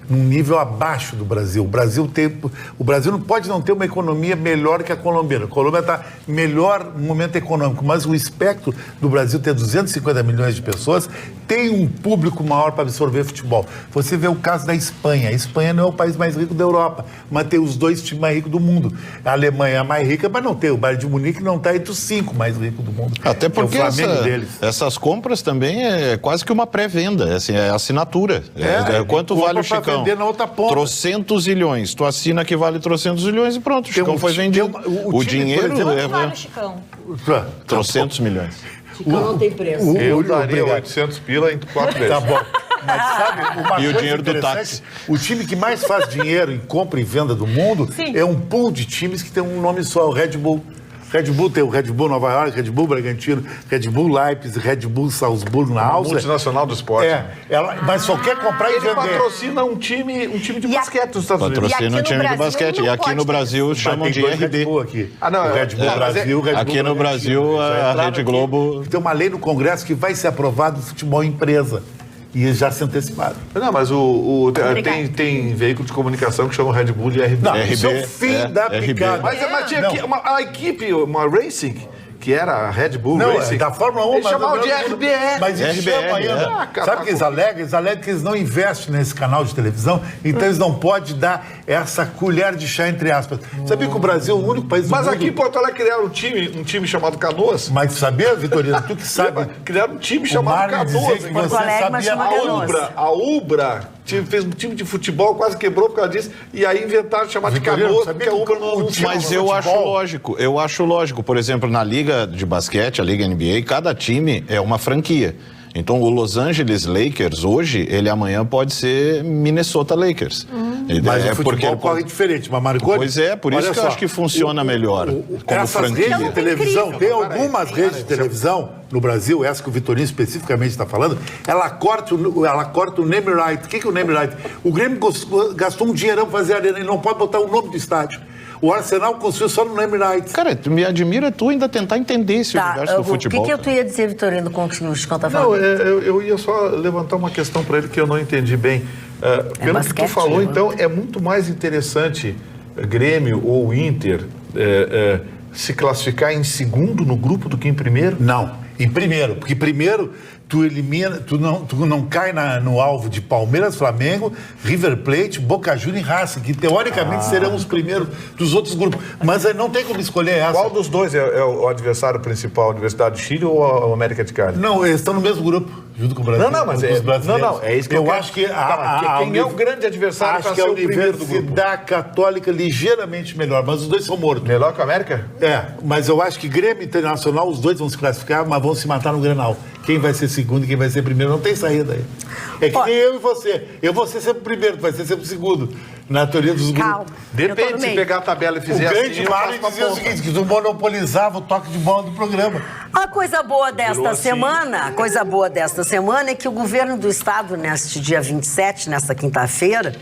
num nível abaixo do Brasil. O Brasil não pode não ter uma economia melhor que a colombiana. A Colômbia está melhor no momento econômico, mas o espectro do Brasil ter 250 milhões de pessoas tem um público maior para absorver futebol. Você vê o caso da Espanha. A Espanha não é o país mais rico da Europa, mas tem os 2 times mais ricos do mundo. A Alemanha é a mais rica, mas não tem. O Bayern de Munique não está entre os 5 mais ricos do mundo.
Até porque
é o Flamengo deles.
Essas compras também é quase que uma pré-venda, assim, é assinatura. Quanto vale o Chicão?
Na outra ponta.
Trocentos zilhões. Tu assina que vale trocentos zilhões e pronto, o Chicão foi vendido. O dinheiro
Quanto vale o Chicão?
Trocentos milhões.
Chicão não tem preço.
Eu daria 800 pila em 4 vezes.
Tá bom. Mas sabe, uma
E o
coisa
dinheiro do
interessante,
táxi.
o time que mais faz dinheiro em compra e venda do mundo é um pool de times que tem um nome só, o Red Bull. Red Bull tem o Red Bull Nova York, Red Bull Bragantino, Red Bull Leipzig, Red Bull Salzburgo na Áustria.
Multinacional do esporte.
Mas só quer comprar e
Ele
vender.
patrocina um time de basquete nos Estados Unidos.
Patrocina um time de basquete. E aqui no Brasil chamam de
Red
RB.
Bull aqui.
Não,
o Red Bull Brasil, o Red Bull
aqui no Brasil,
Bragantino.
a
Já entraram
Rede
aqui.
Globo...
Tem uma lei no Congresso que vai ser aprovado o futebol empresa. E eles já se anteciparam.
Não, mas tem veículo de comunicação que chama Red Bull de RB.
Não,
RB,
isso é o fim da
RB.
picada.
Mas tinha aqui uma equipe, uma Racing, que era a Red Bull
Não,
Racing.
da Fórmula 1,
eles chamavam de RBR.
Mas eles
RBR,
chamam ainda. Sabe o que eles alegam? Eles alegam que eles não investem nesse canal de televisão, então eles não podem dar essa colher de chá, entre aspas. Sabia que o Brasil é o único país do
Mas
mundo...
aqui em Porto Alegre criaram um time chamado Canoas.
Mas sabia, Vitorino, tu que sabe...
Criaram um time chamado
Marlon
Canoas.
dizia que
Porto
você
Alegre, mas
sabia
chama
aonde.
Canoas.
A Ubra fez um time de futebol, quase quebrou por causa disso, e aí inventaram chamar de
Vitorino,
Canoas,
sabia
porque a
que
Ubra não
o
anuncia.
Mas eu acho lógico. Por exemplo, na Liga de Basquete, a Liga NBA, cada time é uma franquia. Então, o Los Angeles Lakers, hoje, ele amanhã pode ser Minnesota Lakers.
Mas o futebol corre diferente, mas Marconi...
Pois é, por isso
olha
que eu
só,
acho que funciona melhor como
essas
franquia.
redes de televisão, tem algumas redes de televisão no Brasil, essa que o Vitorino especificamente está falando, ela corta o name right. O que é o name right? O Grêmio gastou um dinheirão para fazer a arena, ele não pode botar o nome do estádio. O Arsenal construiu só no name right.
Cara, me admira tu ainda tentar entender esse universo do futebol.
O que tu ia dizer, Vitorino, com o que o Chicão está falando?
Não, eu ia só levantar uma questão para ele que eu não entendi bem. Pelo
basquete,
que tu falou,
né?
então, é muito mais interessante Grêmio ou Inter se classificar em segundo no grupo do que em primeiro?
Não, em primeiro, porque primeiro tu elimina, tu não cai no alvo de Palmeiras, Flamengo, River Plate, Boca Juniors e Racing, que teoricamente serão os primeiros dos outros grupos. Mas aí não tem como escolher essa.
Qual dos dois é o adversário principal? A Universidade do Chile ou a América de Cali?
Não, eles estão no mesmo grupo, junto com o Brasil.
Não, mas é isso que eu
acho que
quem é o grande adversário para ser o primeiro do grupo?
A Universidade Católica ligeiramente melhor, mas os dois são mortos.
Melhor que a América?
Mas eu acho que Grêmio Internacional, os dois vão se classificar, mas vão se matar no Grenal. Quem vai ser segundo e quem vai ser primeiro, não tem saída aí. É que nem eu e você. Eu vou ser sempre o primeiro, tu vai ser sempre o segundo. Na teoria dos grupos.
Calma.
Depende, se pegar a tabela e fizer
o grande Mário dizia o seguinte, que tu monopolizava o toque de bola do programa.
A coisa boa desta semana é que o governo do estado, neste dia 27, nesta quinta-feira,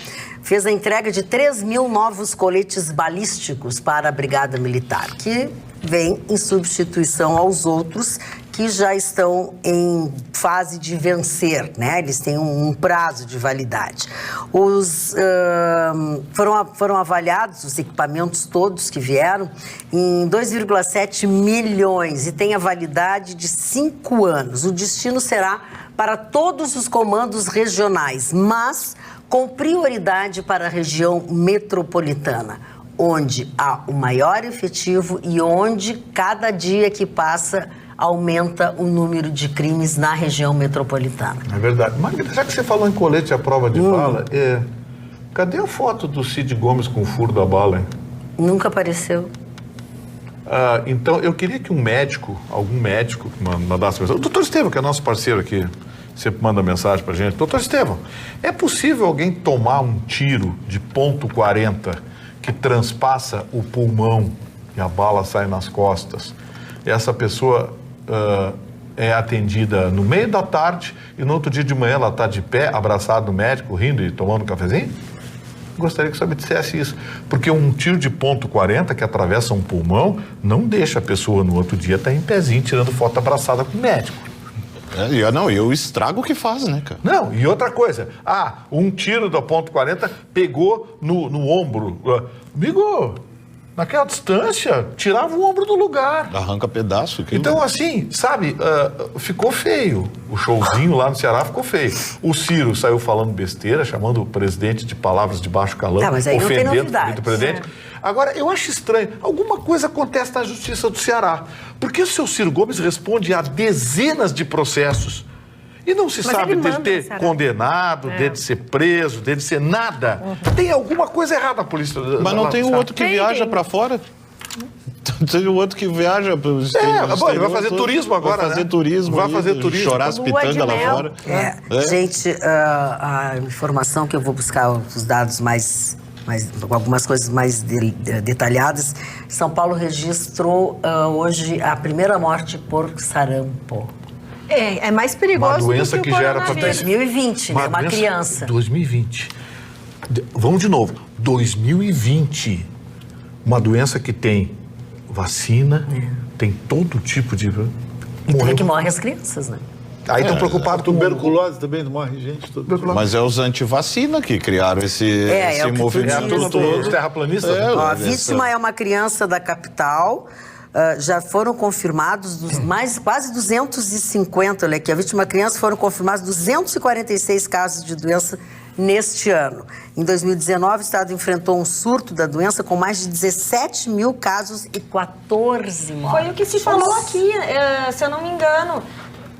fez a entrega de 3.000 novos coletes balísticos para a Brigada Militar, que vem em substituição aos outros que já estão em fase de vencer, né? Eles têm um prazo de validade. Foram avaliados os equipamentos todos que vieram em 2,7 milhões e tem a validade de 5 anos. O destino será para todos os comandos regionais, mas com prioridade para a região metropolitana, onde há o maior efetivo e onde cada dia que passa aumenta o número de crimes na região metropolitana.
É verdade. Magda, já que você falou em colete à prova de bala, cadê a foto do Cid Gomes com o furo da bala, hein?
Nunca apareceu.
Então, eu queria que algum médico mandasse mensagem. O doutor Estevão, que é nosso parceiro aqui, sempre manda mensagem pra gente. Doutor Estevão, é possível alguém tomar um tiro de .40 que transpassa o pulmão e a bala sai nas costas? E essa pessoa é atendida no meio da tarde e no outro dia de manhã ela está de pé, abraçada no médico, rindo e tomando um cafezinho? Gostaria que você me dissesse isso. Porque um tiro de .40 que atravessa um pulmão não deixa a pessoa no outro dia estar em pezinho tirando foto abraçada com o médico.
E o estrago que faz, né, cara?
Não, e outra coisa. Um tiro da .40 pegou no ombro. Amigo, naquela distância, tirava o ombro do lugar.
Arranca pedaço.
Então, assim, sabe, ficou feio. O showzinho lá no Ceará ficou feio. O Ciro saiu falando besteira, chamando o presidente de palavras de baixo calão,
mas aí
ofendendo o presidente. Agora, eu acho estranho. Alguma coisa acontece na Justiça do Ceará. Porque o seu Ciro Gomes responde a dezenas de processos. E não se sabe dele ter condenado, dele ser preso, dele ser nada. Tem alguma coisa errada na polícia.
Mas não tem o outro que viaja pra fora? Tem o outro que viaja para os
ele vai fazer turismo agora,
vai fazer turismo.
Vai fazer turismo.
Chorar as pitangas lá fora.
Gente, a informação que eu vou buscar, os dados algumas coisas mais detalhadas. São Paulo registrou hoje a primeira morte por sarampo.
É mais perigoso
uma doença
do que
que gera para
2020, né? Uma criança.
2020. Vamos de novo. 2020. Uma doença que tem vacina, tem todo tipo de...
E também que morrem as crianças, né?
Aí estão preocupados com
tuberculose também, não morre gente.
Mas é os antivacina que criaram esse movimento todo.
Os terraplanistas.
A vítima é uma criança da capital. Já foram confirmados quase 250, olha aqui, a vítima criança foram confirmados 246 casos de doença neste ano. Em 2019, o estado enfrentou um surto da doença com mais de 17 mil casos e 14 mortes.
Foi o que se falou aqui, se eu não me engano.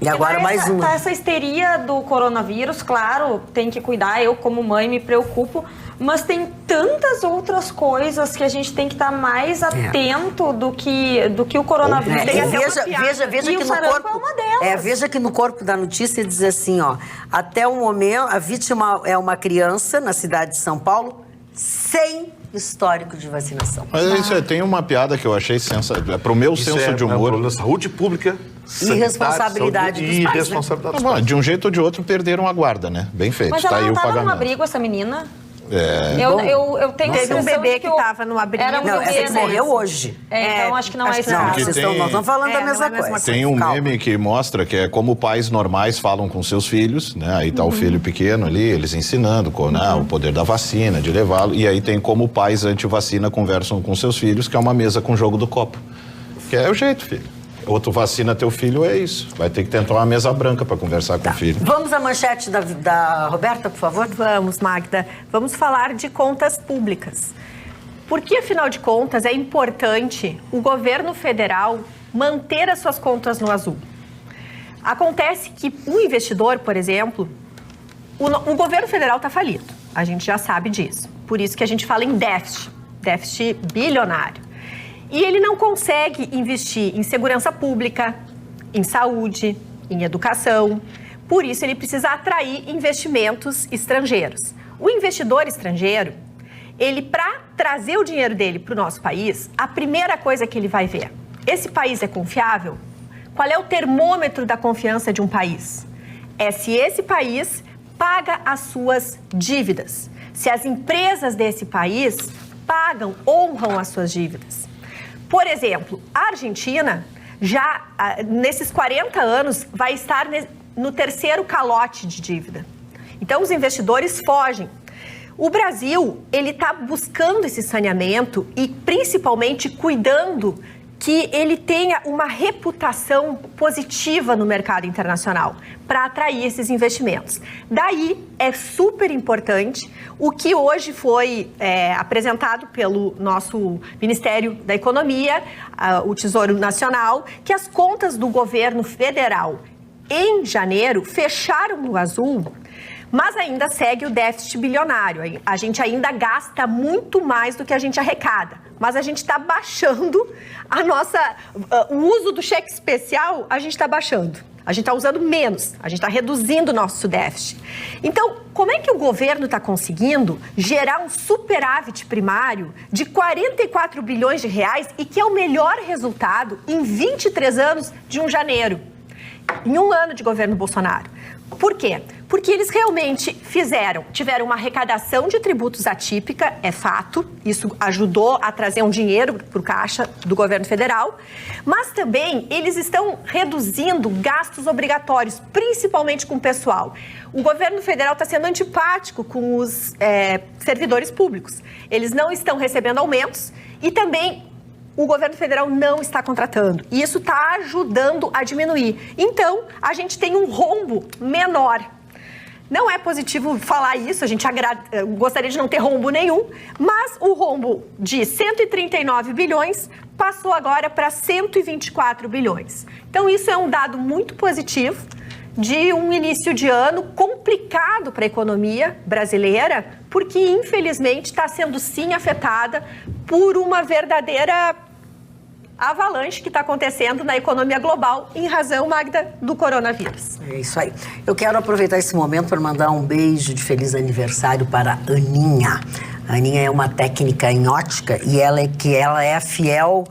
E agora mais uma.
Tá essa histeria do coronavírus, claro, tem que cuidar, eu como mãe me preocupo, mas tem tantas outras coisas que a gente tem que estar mais atento do que o coronavírus.
Veja que no corpo é uma delas. Veja que no corpo da notícia diz assim, até o momento a vítima é uma criança na cidade de São Paulo sem histórico de vacinação.
Mas isso tem uma piada que eu achei sensacional. Para o meu senso de humor.
Da saúde pública.
E responsabilidade dos pais,
responsabilidade dos pais.
De um jeito ou de outro perderam a guarda, né? Bem feito.
Mas ela não estava num abrigo, essa menina?
Eu tenho
teve
um bebê que estava no abrigo.
Não, essa que morreu hoje.
Então acho que não é isso.
Nós estamos falando da mesma coisa.
Tem um meme que mostra que é como pais normais falam com seus filhos, né? Aí tá o filho pequeno ali, eles ensinando o poder da vacina, de levá-lo. E aí tem como pais anti-vacina conversam com seus filhos, que é uma mesa com jogo do copo. Que é o jeito, filho. ou tu vacina teu filho, é isso. Vai ter que tentar uma mesa branca para conversar com o filho.
Vamos à manchete da Roberta, por favor?
Vamos, Magda. Vamos falar de contas públicas. Porque, afinal de contas, é importante o governo federal manter as suas contas no azul. Acontece que um investidor, por exemplo, o governo federal está falido. A gente já sabe disso. Por isso que a gente fala em déficit bilionário. E ele não consegue investir em segurança pública, em saúde, em educação. Por isso, ele precisa atrair investimentos estrangeiros. O investidor estrangeiro, ele, para trazer o dinheiro dele para o nosso país, a primeira coisa que ele vai ver, esse país é confiável? Qual é o termômetro da confiança de um país? É se esse país paga as suas dívidas, se as empresas desse país pagam, honram as suas dívidas. Por exemplo, a Argentina, já nesses 40 anos, vai estar no terceiro calote de dívida. Então, os investidores fogem. O Brasil, ele está buscando esse saneamento e, principalmente, cuidando que ele tenha uma reputação positiva no mercado internacional para atrair esses investimentos. Daí, é super importante o que hoje foi apresentado pelo nosso Ministério da Economia, o Tesouro Nacional, que as contas do governo federal em janeiro fecharam no azul, mas ainda segue o déficit bilionário. A gente ainda gasta muito mais do que a gente arrecada, mas a gente está baixando o uso do cheque especial, a gente está baixando. A gente está usando menos, a gente está reduzindo o nosso déficit. Então, como é que o governo está conseguindo gerar um superávit primário de 44 bilhões de reais e que é o melhor resultado em 23 anos de um janeiro, em um ano de governo Bolsonaro? Por quê? Porque eles realmente tiveram uma arrecadação de tributos atípica, é fato, isso ajudou a trazer um dinheiro para o caixa do governo federal, mas também eles estão reduzindo gastos obrigatórios, principalmente com o pessoal. O governo federal está sendo antipático com os servidores públicos, eles não estão recebendo aumentos e também o governo federal não está contratando. E isso está ajudando a diminuir. Então, a gente tem um rombo menor. Não é positivo falar isso, a gente gostaria de não ter rombo nenhum, mas o rombo de 139 bilhões passou agora para 124 bilhões. Então, isso é um dado muito positivo de um início de ano complicado para a economia brasileira, porque, infelizmente, está sendo, sim, afetada por uma verdadeira avalanche que está acontecendo na economia global em razão, Magda, do coronavírus.
É isso aí. Eu quero aproveitar esse momento para mandar um beijo de feliz aniversário para a Aninha. A Aninha é uma técnica em ótica e ela é a fiel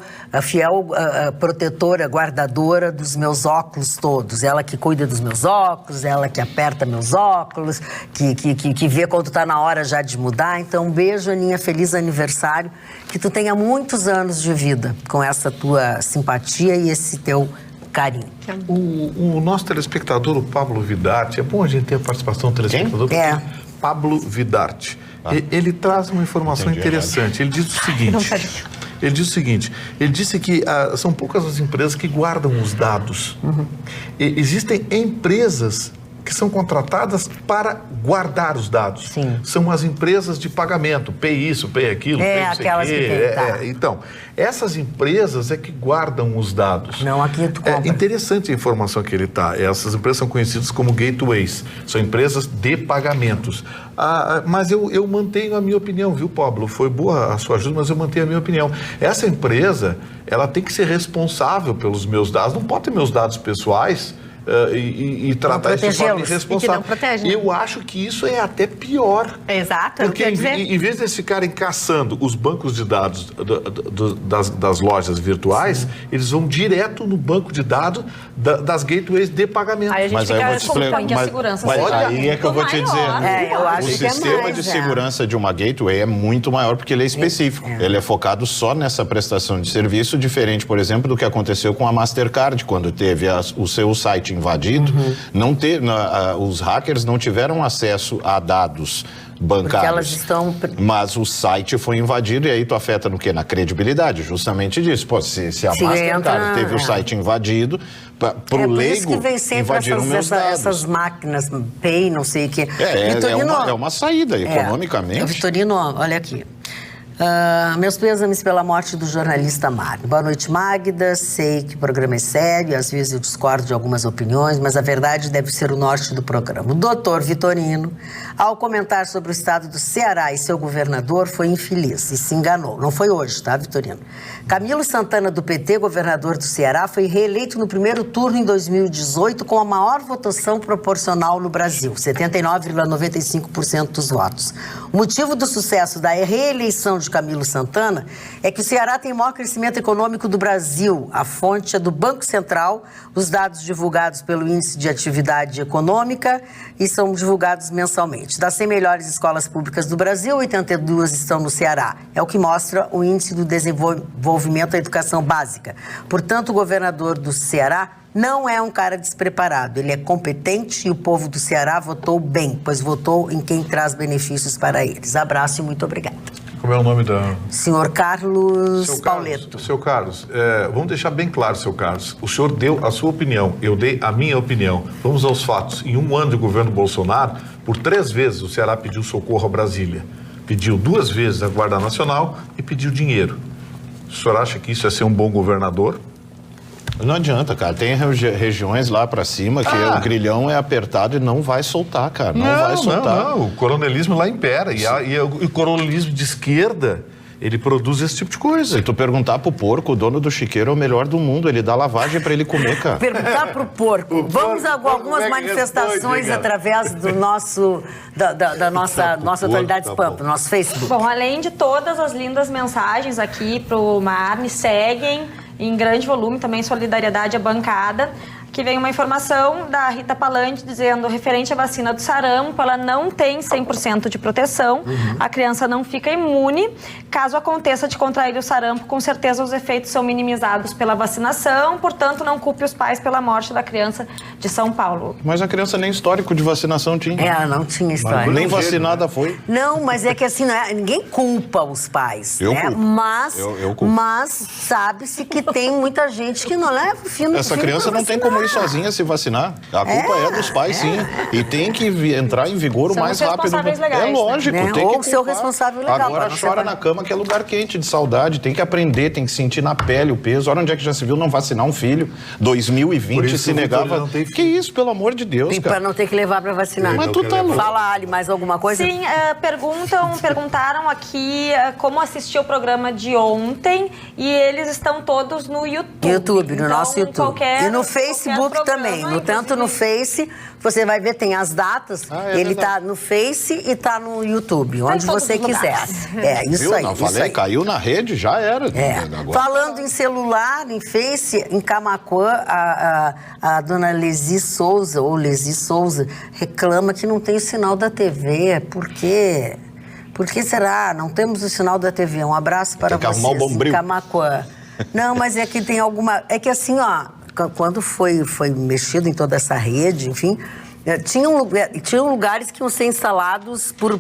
protetora, guardadora dos meus óculos todos. Ela que cuida dos meus óculos, ela que aperta meus óculos, que vê quando está na hora já de mudar. Então, um beijo, Aninha, feliz aniversário. Que tu tenha muitos anos de vida com essa tua simpatia e esse teu carinho.
O nosso telespectador, o Pablo Vidarte, é bom a gente ter a participação do telespectador. Pablo Vidarte. Ele traz uma informação interessante. Ele diz o seguinte. Ele disse que são poucas as empresas que guardam os dados. Existem empresas que são contratadas para guardar os dados.
Sim.
São as empresas de pagamento, pay isso, pay aquilo, pay não sei
aquelas
quê.
que tem,
Então, essas empresas é que guardam os dados.
Não, aqui tu compra.
É interessante a informação que ele está. Essas empresas são conhecidas como gateways, são empresas de pagamentos. Mas eu mantenho a minha opinião, viu, Pablo? Foi boa a sua ajuda, mas eu mantenho a minha opinião. Essa empresa, ela tem que ser responsável pelos meus dados, não pode ter meus dados pessoais e tratar isso de forma irresponsável.
Protege, né?
Eu acho que isso é até pior.
Exato.
Porque em vez de eles ficarem caçando os bancos de dados das lojas virtuais, eles vão direto no banco de dados das gateways de pagamento.
Aí a gente
Mas aí eu vou te explicar.
que a segurança
Mas
seja
aí é que eu vou te dizer.
eu acho
O
que é
sistema
mais,
de segurança de uma gateway é muito maior porque ele é específico. Ele é focado só nessa prestação de serviço, diferente, por exemplo, do que aconteceu com a Mastercard, quando teve o seu site invadido, os hackers não tiveram acesso a dados bancários.
Porque elas estão...
Mas o site foi invadido e aí tu afeta no quê? Na credibilidade, justamente disso. Pô, se a Mastercard teve o site invadido, pro leigo,
por isso que vem sempre essas máquinas, Pay, não sei o quê.
É uma saída economicamente.
Vitorino, olha aqui. Meus pêsames pela morte do jornalista Mário. Boa noite, Magda. Sei que o programa é sério, às vezes eu discordo de algumas opiniões, mas a verdade deve ser o norte do programa. O doutor Vitorino, ao comentar sobre o estado do Ceará e seu governador, foi infeliz e se enganou. Não foi hoje, tá, Vitorino? Camilo Santana, do PT, governador do Ceará, foi reeleito no primeiro turno em 2018 com a maior votação proporcional no Brasil, 79,95% dos votos. O motivo do sucesso da reeleição de Camilo Santana é que o Ceará tem o maior crescimento econômico do Brasil. A fonte é do Banco Central, os dados divulgados pelo Índice de Atividade Econômica e são divulgados mensalmente. Das 100 melhores escolas públicas do Brasil, 82 estão no Ceará. É o que mostra o Índice do Desenvolvimento da Educação Básica. Portanto, o governador do Ceará não é um cara despreparado, ele é competente e o povo do Ceará votou bem, pois votou em quem traz benefícios para eles. Abraço e muito obrigada.
Como é o nome da...
Senhor Carlos Pauleto.
Seu Carlos, vamos deixar bem claro, seu Carlos. O senhor deu a sua opinião, eu dei a minha opinião. Vamos aos fatos. Em um ano de governo Bolsonaro, por 3 vezes o Ceará pediu socorro a Brasília. Pediu 2 vezes a Guarda Nacional e pediu dinheiro. O senhor acha que isso é ser um bom governador?
Não adianta, cara. Tem regiões lá pra cima que o grilhão é apertado e não vai soltar, cara. Não vai soltar.
Não. O coronelismo lá impera. E o coronelismo de esquerda, ele produz esse tipo de coisa.
Se tu perguntar pro porco, o dono do chiqueiro é o melhor do mundo. Ele dá lavagem pra ele comer, cara.
Perguntar pro porco. Vamos a algumas manifestações através do nosso... Da nossa atualidade Pampa, nosso Facebook.
Bom, além de todas as lindas mensagens aqui pro Marne, seguem em grande volume também solidariedade à bancada. Aqui vem uma informação da Rita Palante dizendo, referente à vacina do sarampo, ela não tem 100% de proteção, a criança não fica imune. Caso aconteça de contrair o sarampo, com certeza os efeitos são minimizados pela vacinação, portanto não culpe os pais pela morte da criança de São Paulo.
Mas a criança nem histórico de vacinação tinha.
Ela não tinha histórico.
Nem vacinada foi.
Não, mas é que assim, ninguém culpa os pais,
culpo.
Mas sabe-se que tem muita gente que não leva o filho.
Essa criança não tem como ir sozinha se vacinar. A culpa é dos pais, sim. E tem que entrar em vigor o mais rápido.
Legais,
é lógico,
né?
tem
Ou
que
ser o responsável legal.
Agora chora na cama que é lugar quente, de saudade. Tem que aprender, tem que sentir na pele o peso. Olha onde é que já se viu não vacinar um filho. 2020 se negava. Que isso, pelo amor de Deus,
cara. Para não ter que levar para vacinar.
Mas tu tá louco.
Fala, Ali, mais alguma coisa?
Sim, perguntaram aqui como assistir o programa de ontem e eles estão todos no YouTube.
No nosso YouTube. E no Facebook também. Tanto no Face, você vai ver, tem as datas, ele tá no Face e tá no YouTube, onde você quiser. Isso aí.
Não, falei, caiu na rede, já era.
Agora. Falando em celular, em Face, em Camaquã, a dona Lesi Souza, reclama que não tem o sinal da TV. Por quê? Por que será? Não temos o sinal da TV. Um abraço para vocês, em Camaquã. Não, mas é que tem alguma... É que assim, quando foi mexido em toda essa rede, enfim, tinham lugares que iam ser instalados por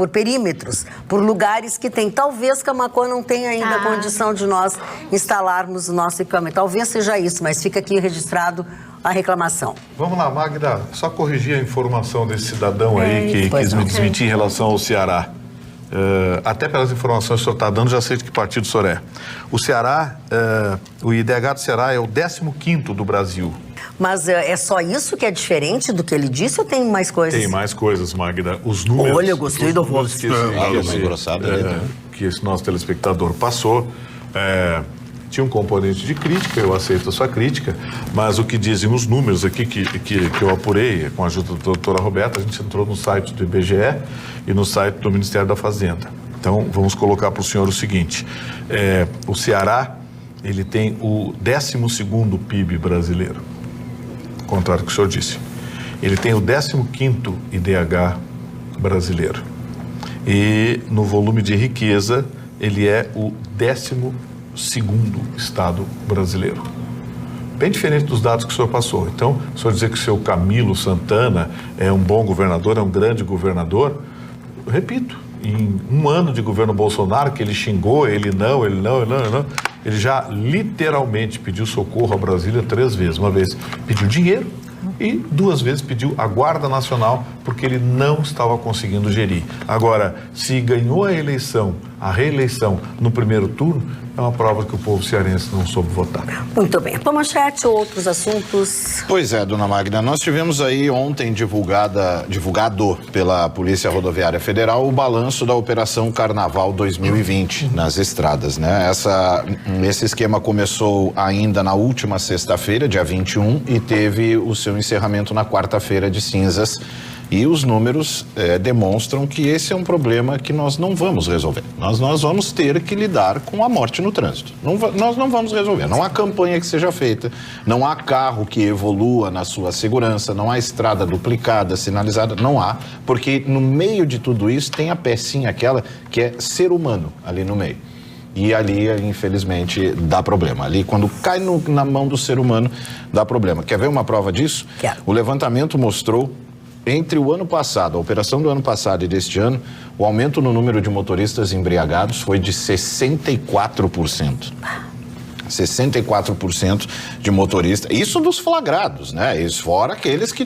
perímetros, por lugares que tem. Talvez Camaquã não tenha ainda a condição de nós instalarmos o nosso equipamento. Talvez seja isso, mas fica aqui registrado a reclamação.
Vamos lá, Magda, só corrigir a informação desse cidadão aí que quis me desmentir em relação ao Ceará. Até pelas informações que o senhor está dando, já sei de que partido o senhor é. O Ceará, o IDH do Ceará é o 15º do Brasil.
Mas é só isso que é diferente do que ele disse ou tem mais coisas?
Tem mais coisas, Magda. Os números...
Olha, eu gostei do voto.
Que esse nosso telespectador passou, tinha um componente de crítica, eu aceito a sua crítica, mas o que dizem os números aqui que eu apurei com a ajuda da doutora Roberta, a gente entrou no site do IBGE e no site do Ministério da Fazenda. Então, vamos colocar para o senhor o seguinte, o Ceará, ele tem o 12º PIB brasileiro, ao contrário do que o senhor disse. Ele tem o 15º IDH brasileiro. E no volume de riqueza, ele é o 12º 12º estado brasileiro. Bem diferente dos dados que o senhor passou. Então, o senhor dizer que o seu Camilo Santana é um bom governador, é um grande governador, eu repito, em um ano de governo Bolsonaro, que ele xingou, ele não, ele já literalmente pediu socorro a Brasília 3 vezes. Uma vez pediu dinheiro e 2 vezes pediu a Guarda Nacional, porque ele não estava conseguindo gerir. Agora, se ganhou a reeleição no primeiro turno, é uma prova que o povo cearense não soube votar.
Muito bem. Manchete, outros assuntos.
Pois é, dona Magda, nós tivemos aí ontem divulgado pela Polícia Rodoviária Federal o balanço da Operação Carnaval 2020 nas estradas, né? Esse esquema começou ainda na última sexta-feira, dia 21, e teve o seu encerramento na quarta-feira de cinzas. E os números demonstram que esse é um problema que nós não vamos resolver. Nós vamos ter que lidar com a morte no trânsito. Nós não vamos resolver. Não há campanha que seja feita, não há carro que evolua na sua segurança, não há estrada duplicada, sinalizada, não há. Porque no meio de tudo isso tem a pecinha aquela que é ser humano ali no meio. E ali, infelizmente, dá problema. Ali, quando cai na mão do ser humano, dá problema. Quer ver uma prova disso?
Quero.
O levantamento mostrou, entre o ano passado, a operação do ano passado e deste ano, o aumento no número de motoristas embriagados foi de 64%. 64% de motoristas, isso dos flagrados, né? Isso fora aqueles que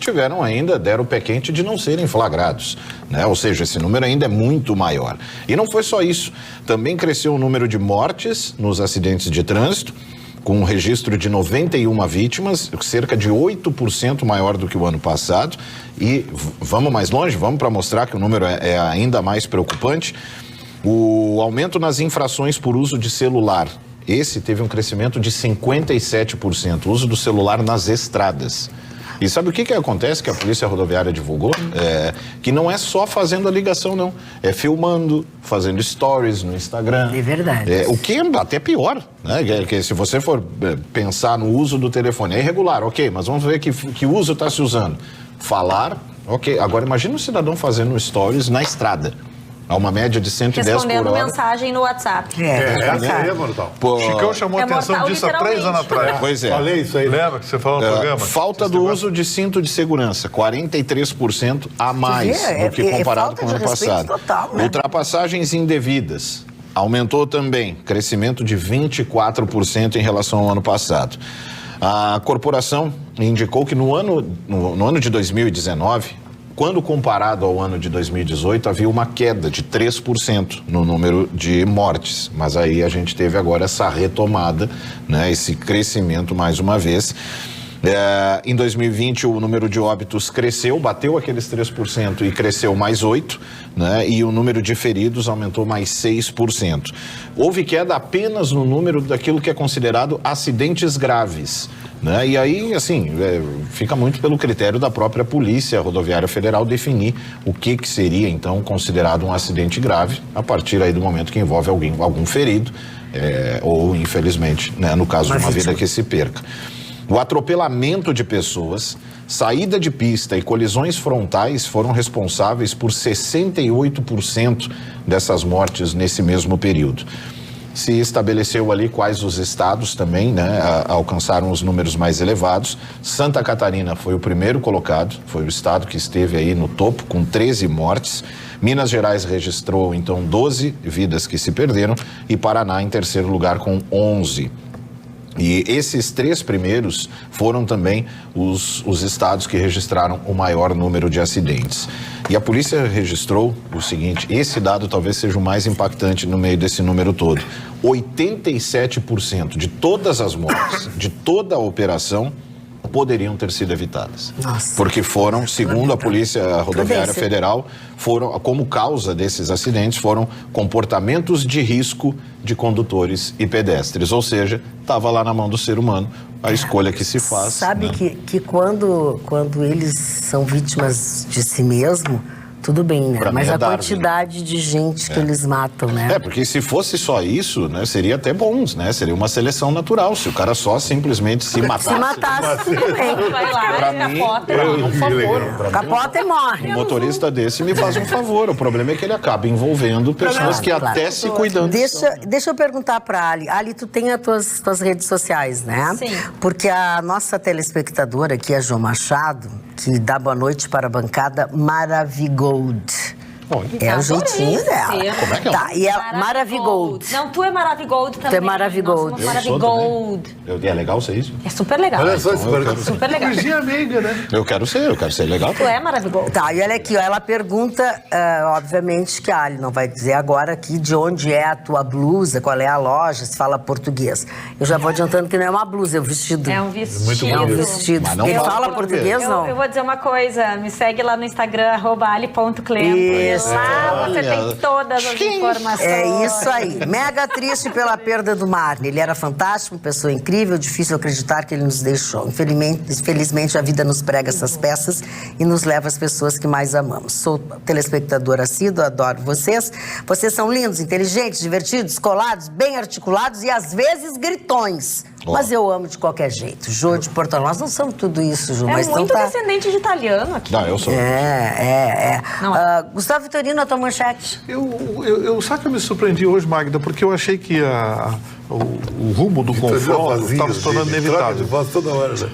deram o pé quente de não serem flagrados, né? Ou seja, esse número ainda é muito maior. E não foi só isso, também cresceu o número de mortes nos acidentes de trânsito, com um registro de 91 vítimas, cerca de 8% maior do que o ano passado. E vamos mais longe, vamos para mostrar que o número é ainda mais preocupante. O aumento nas infrações por uso de celular, esse teve um crescimento de 57%, o uso do celular nas estradas. E sabe o que acontece que a Polícia Rodoviária divulgou? Que não é só fazendo a ligação, não. É filmando, fazendo stories no Instagram.
É verdade.
O que é até pior, né? Que se você for pensar no uso do telefone, é irregular, ok, mas vamos ver que uso está se usando. Falar, ok. Agora imagina um cidadão fazendo stories na estrada. Há uma média de 110 por hora.
Respondendo mensagem no WhatsApp.
É mortal.
Chicão chamou a atenção
mortal,
disso há 3 anos atrás.
Pois é.
Falei isso aí.
Lembra que você falou no programa?
Falta do uso de cinto de segurança, 43% a mais do que comparado com o ano passado.
Total, né?
Ultrapassagens indevidas. Aumentou também, crescimento de 24% em relação ao ano passado. A corporação indicou que no ano de 2019, quando comparado ao ano de 2018, havia uma queda de 3% no número de mortes. Mas aí a gente teve agora essa retomada, né, esse crescimento mais uma vez. Em 2020, o número de óbitos cresceu, bateu aqueles 3% e cresceu mais 8%, né? E o número de feridos aumentou mais 6%. Houve queda apenas no número daquilo que é considerado acidentes graves, né? E aí, assim, fica muito pelo critério da própria Polícia Rodoviária Federal definir o que seria, então, considerado um acidente grave, a partir aí do momento que envolve algum ferido, ou, infelizmente, né, no caso de uma vida que se perca. O atropelamento de pessoas, saída de pista e colisões frontais foram responsáveis por 68% dessas mortes nesse mesmo período. Se estabeleceu ali quais os estados também, né, alcançaram os números mais elevados. Santa Catarina foi o primeiro colocado, foi o estado que esteve aí no topo, com 13 mortes. Minas Gerais registrou, então, 12 vidas que se perderam e Paraná em terceiro lugar com 11. E esses 3 primeiros foram também os estados que registraram o maior número de acidentes. E a polícia registrou o seguinte, esse dado talvez seja o mais impactante no meio desse número todo. 87% de todas as mortes, de toda a operação, poderiam ter sido evitadas.
Nossa.
Porque foram, segundo a Polícia Rodoviária Federal, como causa desses acidentes, foram comportamentos de risco de condutores e pedestres. Ou seja, estava lá na mão do ser humano a escolha que se faz.
Sabe, né? que quando eles são vítimas de si mesmo, tudo bem, né?
Pra
Mas
mim é
a
Darwin.
quantidade de gente que eles matam, né?
Porque se fosse só isso, né, seria até bom, né? Seria uma seleção natural. Se o cara só simplesmente se matasse.
Se matasse, tudo bem.
Vai lá,
Pra mim,
capota.
um favor.
Capota e morre.
Um motorista desse me faz um favor. O problema é que ele acaba envolvendo pessoas que
Claro.
até se cuidando.
Deixa eu perguntar pra Ali. Ali, tu tem as tuas redes sociais, né?
Sim.
Porque a nossa telespectadora aqui, a Jo Machado, que dá boa noite para a bancada Maravigold. É o jeitinho dela.
Como é que é?
Tá, e é Maravigold.
Não, tu é Maravigold também.
Tu é Maravigold.
Nós somos
Eu sou
Maravigold.
É legal ser isso?
É super legal.
Olha só esse barulho.
Super legal.
Vizinha amiga, né?
Eu quero ser legal.
Tu é Maravigold.
Tá, e olha aqui, ó, ela pergunta, obviamente que a Ali não vai dizer agora aqui de onde é a tua blusa, qual é a loja, se fala português. Eu já vou adiantando que não é uma blusa, é um vestido.
É um vestido.
Muito
É um
bonito.
vestido.
Mas não
Ele
fala
fala
português.
português, não?
Eu vou dizer uma coisa, me segue lá no Instagram, @ali.clempo.
Isso.
Lá você
Olha.
tem todas as informações.
É isso aí. Mega triste pela perda do Marne. Ele era fantástico, uma pessoa incrível, difícil acreditar que ele nos deixou. Infelizmente, a vida nos prega essas peças e nos leva às pessoas que mais amamos. Sou telespectadora assídua, adoro vocês. Vocês são lindos, inteligentes, divertidos, colados, bem articulados e às vezes gritões. Mas eu amo de qualquer jeito. Jô de Porto Alegre, nós não somos tudo isso, Jô,
É
mas
muito
então tá...
descendente de italiano aqui.
Não, eu sou.
Não. Gustavo Vitorino, a tua manchete.
Sabe que eu me surpreendi hoje, Magda, porque eu achei que o rumo do confronto estava se tornando inevitável.
Toda hora, né?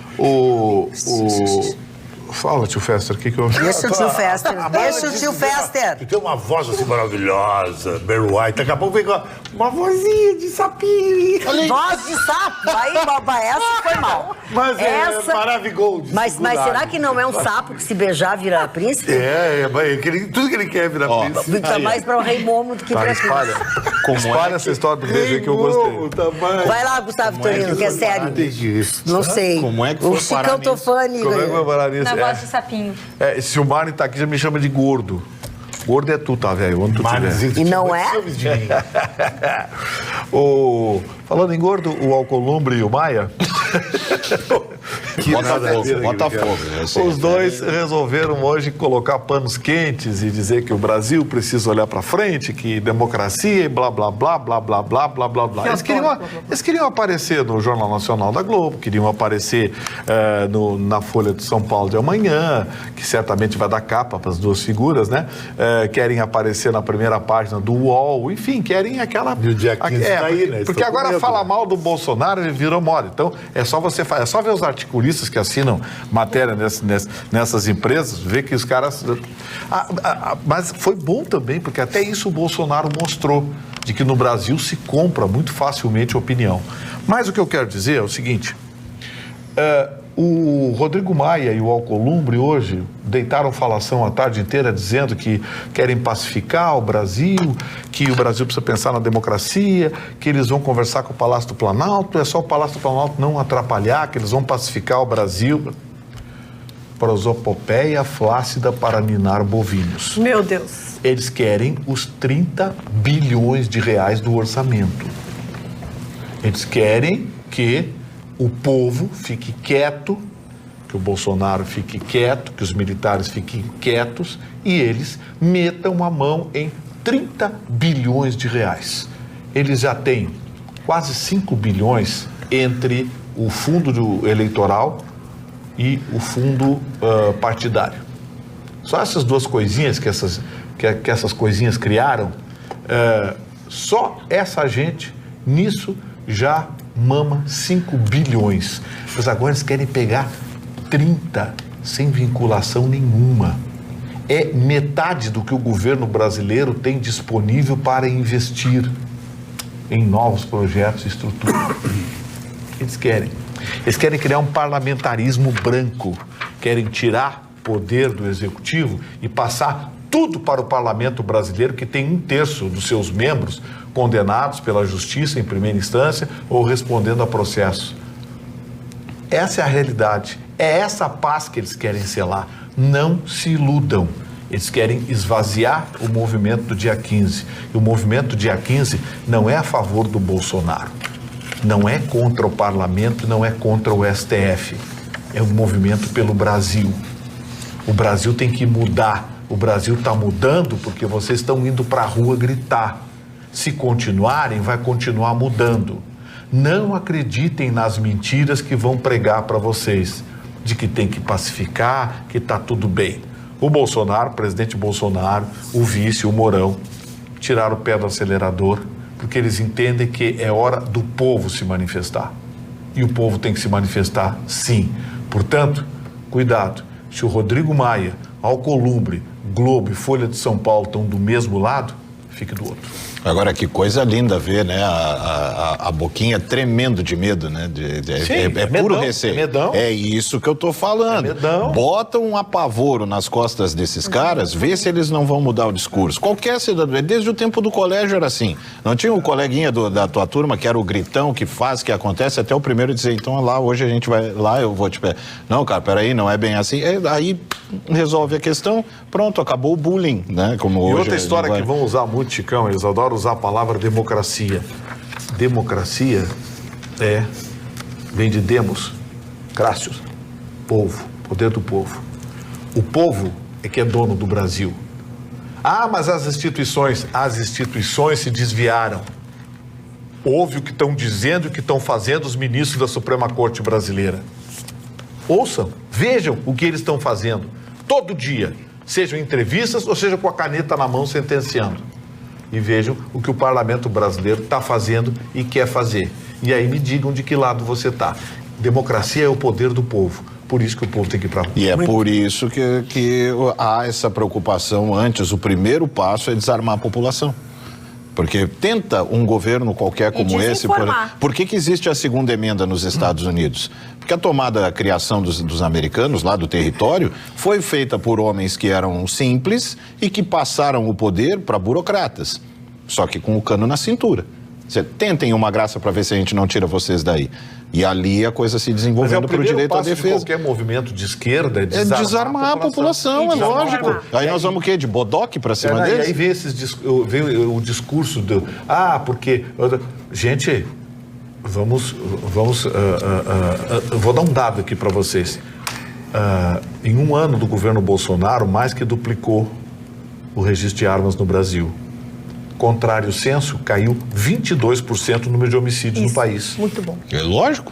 Fala, tio Fester, o que eu...
Deixa o tio Fester, deixa o tio Fester.
Tu tem uma voz assim maravilhosa, Barry White. Daqui a pouco vem com uma vozinha de sapinho.
Voz de sapo. Aí, baba, essa foi mal.
Mas
essa...
é Maravigold.
Mas será que não é um sapo que se beijar vira príncipe?
Tudo que ele quer virar príncipe.
Fica mais para o rei Momo do que para
Espalha. Espalha essa história do beijo aí que eu gostei.
Vai lá, Gustavo Vitorino, que é sério. Não sei.
Como é que
O
foi parar
Chicão Tofani.
Como é que vai parar nisso?
Na voz de sapinho.
Se o Marne tá aqui, já me chama de gordo. Gordo é tu, tá, velho? Onde tu tiver.
E não é?
Falando em gordo, o Alcolumbre e o Maia...
Botafogo.
Os dois resolveram hoje colocar panos quentes e dizer que o Brasil precisa olhar para frente, que democracia e blá, blá, blá, blá, blá, blá, blá, blá, blá. Eles queriam aparecer no Jornal Nacional da Globo, queriam aparecer na Folha de São Paulo de amanhã, que certamente vai dar capa para as duas figuras, né? Querem aparecer na primeira página do UOL, enfim, querem aquela...
E o dia 15 tá aí, né?
Porque agora falar mal do Bolsonaro ele virou moda. Então, é só ver os articulistas que assinam matéria nessas empresas, ver que os caras... mas foi bom também, porque até isso o Bolsonaro mostrou, de que no Brasil se compra muito facilmente opinião. Mas o que eu quero dizer é o seguinte... O Rodrigo Maia e o Alcolumbre hoje deitaram falação a tarde inteira dizendo que querem pacificar o Brasil, que o Brasil precisa pensar na democracia, que eles vão conversar com o Palácio do Planalto, é só o Palácio do Planalto não atrapalhar, que eles vão pacificar o Brasil. Prosopopeia flácida para ninar bovinos.
Meu Deus.
Eles querem os 30 bilhões de reais do orçamento. Eles querem que o povo fique quieto, que o Bolsonaro fique quieto, que os militares fiquem quietos e eles metam a mão em 30 bilhões de reais. Eles já têm quase 5 bilhões entre o fundo eleitoral e o fundo partidário. Só essas duas coisinhas que essas coisinhas criaram, só essa gente nisso já mama 5 bilhões. Mas agora eles querem pegar 30 sem vinculação nenhuma. É metade do que o governo brasileiro tem disponível para investir em novos projetos e estruturas. Eles querem criar um parlamentarismo branco, querem tirar poder do executivo e passar tudo para o parlamento brasileiro, que tem 1/3 dos seus membros condenados pela justiça em primeira instância ou respondendo a processo. Essa é a realidade. É essa a paz que eles querem selar. Não se iludam. Eles querem esvaziar o movimento do dia 15. E o movimento do dia 15 não é a favor do Bolsonaro. Não é contra o parlamento, não é contra o STF. É um movimento pelo Brasil. O Brasil tem que mudar O Brasil está mudando porque vocês estão indo para a rua gritar. Se continuarem, vai continuar mudando. Não acreditem nas mentiras que vão pregar para vocês, de que tem que pacificar, que está tudo bem. O Bolsonaro, o presidente Bolsonaro, o vice, o Mourão, tiraram o pé do acelerador, porque eles entendem que é hora do povo se manifestar. E o povo tem que se manifestar, sim. Portanto, cuidado. Se o Rodrigo Maia, Alcolumbre, Globo e Folha de São Paulo estão do mesmo lado, fique do outro.
Agora, que coisa linda ver, né? A boquinha tremendo de medo, né?
Sim,
é puro receio.
Medão.
É isso que eu tô falando.
Medão.
Bota um apavoro nas costas desses caras, vê se eles não vão mudar o discurso. Qualquer cidadão, desde o tempo do colégio era assim. Não tinha o coleguinha da tua turma, que era o gritão, que faz, que acontece, até o primeiro dizer, então lá, hoje a gente vai, lá eu vou te pegar. Não, cara, peraí, não é bem assim. Aí resolve a questão, pronto, acabou o bullying, né? Como
E
hoje,
outra história que vão usar muito, Chicão, eles adoram usar a palavra democracia. Democracia vem de demos, crácios, povo, poder do povo. O povo é que é dono do Brasil. Ah, mas as instituições se desviaram. Ouve o que estão dizendo e o que estão fazendo os ministros da Suprema Corte Brasileira. Ouçam, vejam o que eles estão fazendo todo dia, sejam entrevistas ou seja com a caneta na mão sentenciando. E vejam o que o parlamento brasileiro está fazendo e quer fazer. E aí me digam de que lado você está. Democracia é o poder do povo. Por isso que o povo tem que ir para a rua.
E é por isso que há essa preocupação antes. O primeiro passo é desarmar a população. Porque tenta um governo qualquer como esse... Por que existe a segunda emenda nos Estados Unidos? Porque a criação dos americanos, lá do território, foi feita por homens que eram simples e que passaram o poder para burocratas. Só que com o cano na cintura. Tentem uma graça para ver se a gente não tira vocês daí. E ali a coisa se desenvolvendo para o direito à defesa.
De qualquer movimento de esquerda é
desarmar a população, é lógico. Aí nós vamos o quê? De bodoque para cima deles?
E aí vem o discurso do... porque... Gente, vou dar um dado aqui para vocês. Em um ano do governo Bolsonaro, mais que duplicou o registro de armas no Brasil. Contrário ao censo, caiu 22% o número de homicídios no país.
Muito bom.
É lógico.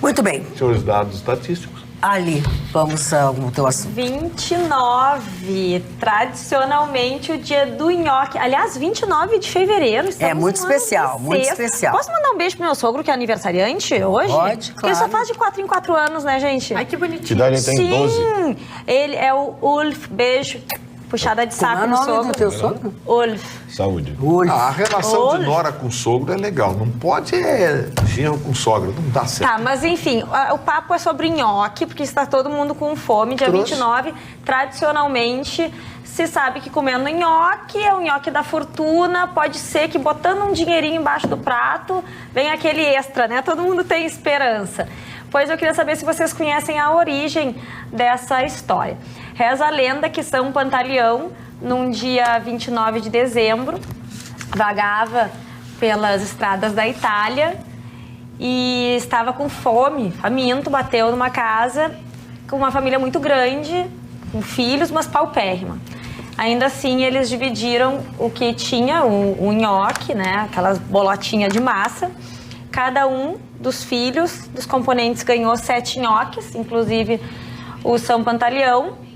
Muito bem.
Senhores dados estatísticos.
Ali, vamos ao teu assunto.
29, tradicionalmente o dia do nhoque. Aliás, 29 de fevereiro.
É muito especial, muito especial.
Posso mandar um beijo pro meu sogro, que é aniversariante hoje?
Pode, claro.
Porque ele só faz de 4 em 4 anos, né, gente?
Ai, que bonitinho.
Que idade ele tem? 12?
Sim, ele é o Ulf. Beijo. Puxada de saco no sogro.
Qual é o nome do teu sogro?
Ulf.
Saúde.
A relação de nora com sogro é legal. Não pode genro com sogra. Não dá certo.
Tá, mas enfim, o papo é sobre nhoque, porque está todo mundo com fome. Dia 29, tradicionalmente, se sabe que comendo nhoque é o nhoque da fortuna. Pode ser que botando um dinheirinho embaixo do prato, vem aquele extra, né? Todo mundo tem esperança. Pois eu queria saber se vocês conhecem a origem dessa história. Reza a lenda que São Pantaleão, num dia 29 de dezembro, vagava pelas estradas da Itália e estava com fome, faminto, bateu numa casa com uma família muito grande, com filhos, mas paupérrima. Ainda assim, eles dividiram o que tinha, o nhoque, né, aquelas bolotinhas de massa. Cada um dos filhos, dos componentes, ganhou 7 nhoques, inclusive o São Pantaleão,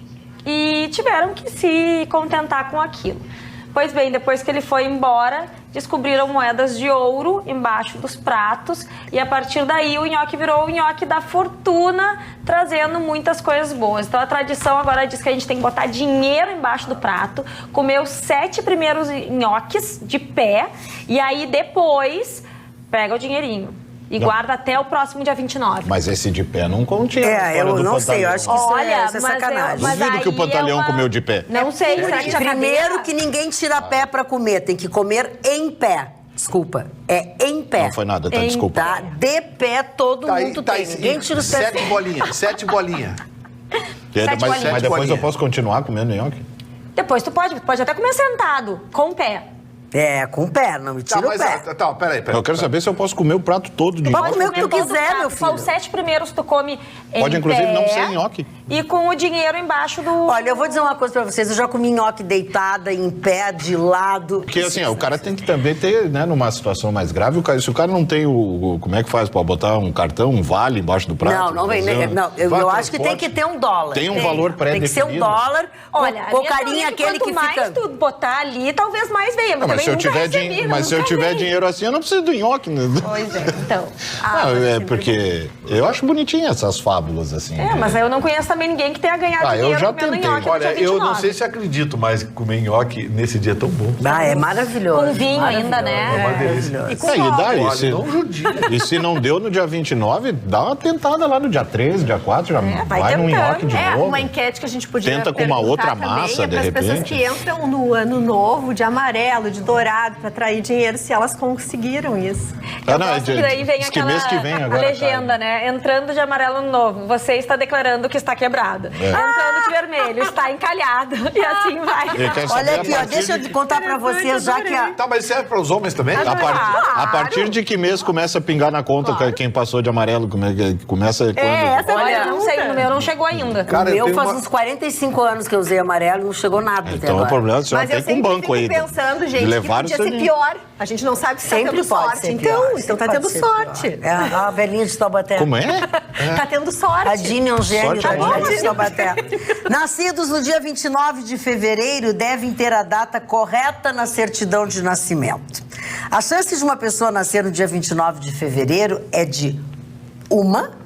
e tiveram que se contentar com aquilo. Pois bem, depois que ele foi embora, descobriram moedas de ouro embaixo dos pratos e a partir daí o nhoque virou o nhoque da fortuna, trazendo muitas coisas boas. Então a tradição agora diz que a gente tem que botar dinheiro embaixo do prato, comer os 7 primeiros nhoques de pé e aí depois pega o dinheirinho. E guarda até o próximo dia 29.
Mas esse de pé não continha.
Eu não sei, eu acho que isso é sacanagem.
Duvido que o Pantaleão comeu de pé.
Não sei, será que
primeiro que ninguém tira pé pra comer, tem que comer em pé. Desculpa, é em pé.
Não foi nada, tá? Desculpa.
Tá, de pé todo mundo tem. Ninguém tira os pés.
7 bolinhas, 7 bolinhas.
Mas depois eu posso continuar comendo nhoque?
Depois tu pode até comer sentado, com o pé.
É, com o pé, não me tira o pé.
Peraí.
Eu quero saber se eu posso comer o prato todo de
Pode
nhoque.
comer o que tu quiser, meu
Só os
filho.
7 primeiros tu come
Pode,
em
inclusive,
pé,
não ser nhoque.
E com o dinheiro embaixo do...
Olha, eu vou dizer uma coisa pra vocês. Eu já comi nhoque deitada, em pé, de lado.
Porque assim, o cara tem que também ter, né, numa situação mais grave, se o cara não tem como é que faz? Pode botar um cartão, um vale embaixo do prato?
Não vem. Não, eu acho que tem que ter um dólar.
Tem um valor
Tem que ser
pré-definido.
um dólar.
Olha,
o carinha aquele que
quanto mais
fica...
tu botar ali, talvez mais venha.
Não, mas se eu tiver, dinheiro assim, eu não preciso do nhoque. Né?
Pois é, então.
Porque eu acho bonitinha essas fábulas, assim.
Mas eu não conheço também ninguém que tenha ganhado dinheiro
eu já
comendo
tentei.
nhoque.
Olha,
no dia
eu não
29.
sei se acredito, mas comer nhoque nesse dia é tão bom.
É maravilhoso.
Com vinho ainda, né?
É uma delícia.
E com
E dá,
Olha, não judia.
e se não deu no dia 29, dá uma tentada lá no dia 13, dia 4, já vai num
tentando.
nhoque de novo.
Uma enquete que a gente podia
Tenta com uma
perguntar
outra
também
massa, de
para as pessoas
repente.
que entram no ano novo de amarelo, de dourado, para atrair dinheiro, se elas conseguiram isso.
E daí vem
diz que
aquela
mês que vem agora,
legenda, né? Entrando de amarelo no novo, você está declarando que está quebrado. Entrando de vermelho, está encalhado. E assim vai.
Olha aqui, ó, deixa eu contar pra vocês, já que a...
Tá, mas serve para os homens também?
A partir de que mês começa a pingar na conta quem passou de amarelo? Começa quando?
Essa
Olha,
é
não sei, o meu não chegou ainda.
Cara,
eu
tenho
faz
uma-
uns 45 anos que eu usei amarelo e não chegou nada até
Então o
agora.
problema é que o senhor
Mas eu
tem com um
sempre
banco
fico
aí.
pensando,
de
gente, que
levar
podia
o seu
ser
dinheiro.
pior. A gente não sabe se tá
Sempre
tendo
pode
sorte.
ser
Então,
pior,
então
sempre
tá
pode
tendo
ser
sorte.
pior. É a velhinha de Taubaté.
Como é?
Tá tendo sorte.
A Dini é um gênio,
Sorte
tadinha
agora.
de Taubaté. Nascidos no dia 29 de fevereiro devem ter a data correta na certidão de nascimento. A chance de uma pessoa nascer no dia 29 de fevereiro é de 1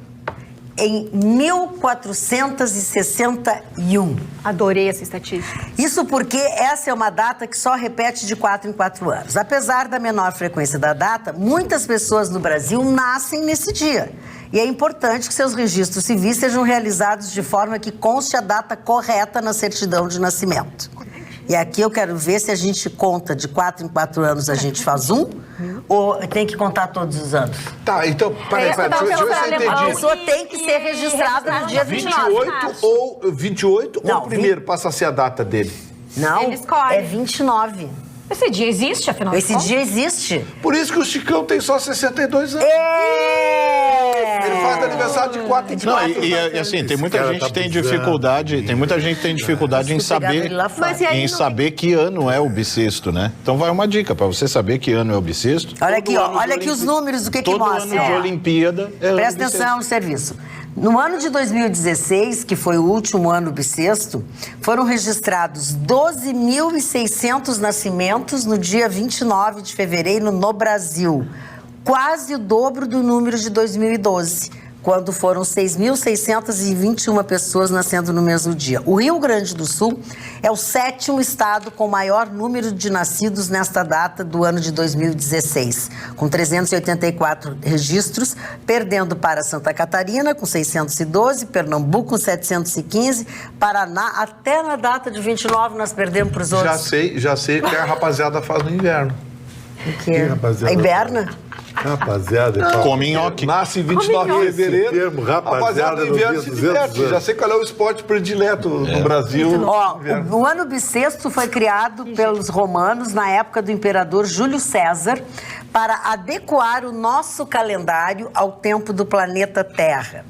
em 1461.
Adorei essa estatística.
Isso porque essa é uma data que só repete de 4 em 4 anos. Apesar da menor frequência da data, muitas pessoas no Brasil nascem nesse dia. E é importante que seus registros civis sejam realizados de forma que conste a data correta na certidão de nascimento. E aqui eu quero ver se a gente conta de 4 em 4 anos, a gente faz ou tem que contar todos os anos.
Tá, então, peraí, deixa eu ver se eu
A
entendi.
pessoa tem que ser registrada no dia 29.
28
Não,
ou primeiro passa a ser a data dele?
Não,
Ele escolhe.
é 29.
Esse dia existe, afinal de
Esse
contas?
dia existe.
Por isso que o Chicão tem só 62 anos. Ele faz aniversário de 4 em 4.
Não, e assim, tem muita
cara
gente
tá
que tem
abusando.
dificuldade, tem muita gente que tem dificuldade em
Pegaram ele
saber,
lá fora.
Mas e aí
em
não-
saber que ano é o bissexto, né? Então vai uma dica, para você saber que ano é o bissexto.
Olha
todo
aqui,
ano
ó,
de
olha aqui os números, o que
todo
mostra.
ano de Olimpíada é ano
Presta
bissexto.
atenção no serviço. No ano de 2016, que foi o último ano bissexto, foram registrados 12.600 nascimentos no dia 29 de fevereiro no Brasil. Quase o dobro do número de 2012, quando foram 6.621 pessoas nascendo no mesmo dia. O Rio Grande do Sul é o 7º estado com maior número de nascidos nesta data do ano de 2016, com 384 registros, perdendo para Santa Catarina, com 612, Pernambuco, com 715, Paraná, até na data de 29 nós perdemos para os outros.
Já sei o que a rapaziada faz no inverno.
O quê?
rapaziada?
A hiberna?
Rapaziada,
Come nhoque.
Nasce em 29 de fevereiro.
Esse termo, rapaziada,
no inverno
no
se
200
diverte.
anos.
Já sei qual é o esporte predileto no Brasil.
Ó,
no inverno.
o ano bissexto foi criado pelos romanos na época do imperador Júlio César para adequar o nosso calendário ao tempo do planeta Terra,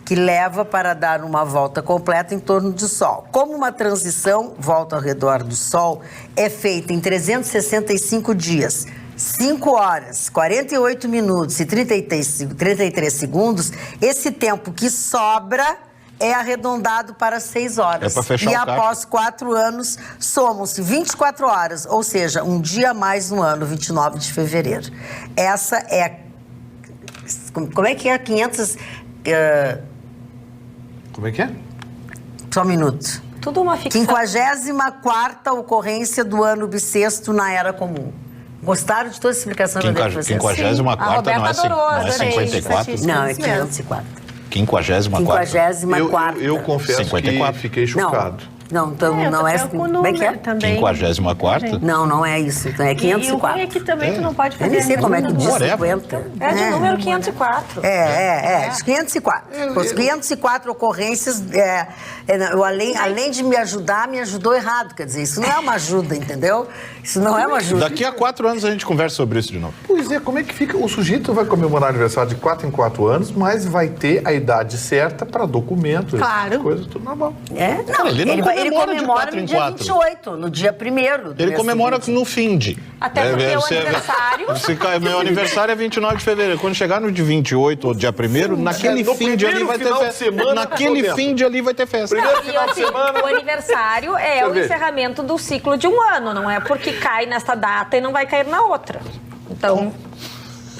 que leva para dar uma volta completa em torno do Sol. Como uma transição, volta ao redor do Sol, é feita em 365 dias, 5 horas, 48 minutos e 33 segundos, esse tempo que sobra é arredondado para 6 horas.
É para fechar
e
o caixa.
após 4 anos, somam-se 24 horas, ou seja, um dia a mais no ano, 29 de fevereiro. Essa é a... Como é que é? 500...
Como é que é?
Só um minuto.
Tudo uma ficção.
54ª ocorrência do ano bissexto na Era Comum. Gostaram de toda a explicação que eu dei pra vocês?
54ª não
A Roberta
é
adorou,
não é
adorei.
54?
Não, é
Isso mesmo.
504.
54ª.
54ª.
Eu confesso
54.
que fiquei chocado.
Não, então não é...
Com o
Como é que é?
número também.
54ª?
Não, não é isso. Então é 504.
E o ruim é que também tu não pode
Eu
fazer...
nem sei como é que diz
Whatever.
50.
É de número 504.
Os 504. Os 504 ocorrências, eu, além de me ajudar, me ajudou errado. Quer dizer, isso não é uma ajuda, entendeu? Isso não é uma ajuda.
Daqui a 4 anos a gente conversa sobre isso de novo.
Pois é, como é que fica? O sujeito vai comemorar aniversário de 4 em 4 anos, mas vai ter a idade certa para documento,
Claro.
coisas, tudo na mão.
Não,
Cara, ele não comemora de 4
no
em
dia
4.
28, no dia 1º. do
Ele
mês
comemora
seguinte.
no fim de.
Até porque o aniversário...
Meu aniversário é 29 de fevereiro. Quando chegar no dia 28 ou dia 1º, naquele
no
fim de ali
primeiro
vai ter
final de
festa.
semana,
Naquele
tá
fim de ali vai ter festa.
Primeiro
E
final de
assim,
semana.
o aniversário é
Deixa eu
o
ver.
encerramento do ciclo de um ano, não é porque cai nesta data e não vai cair na outra. Então,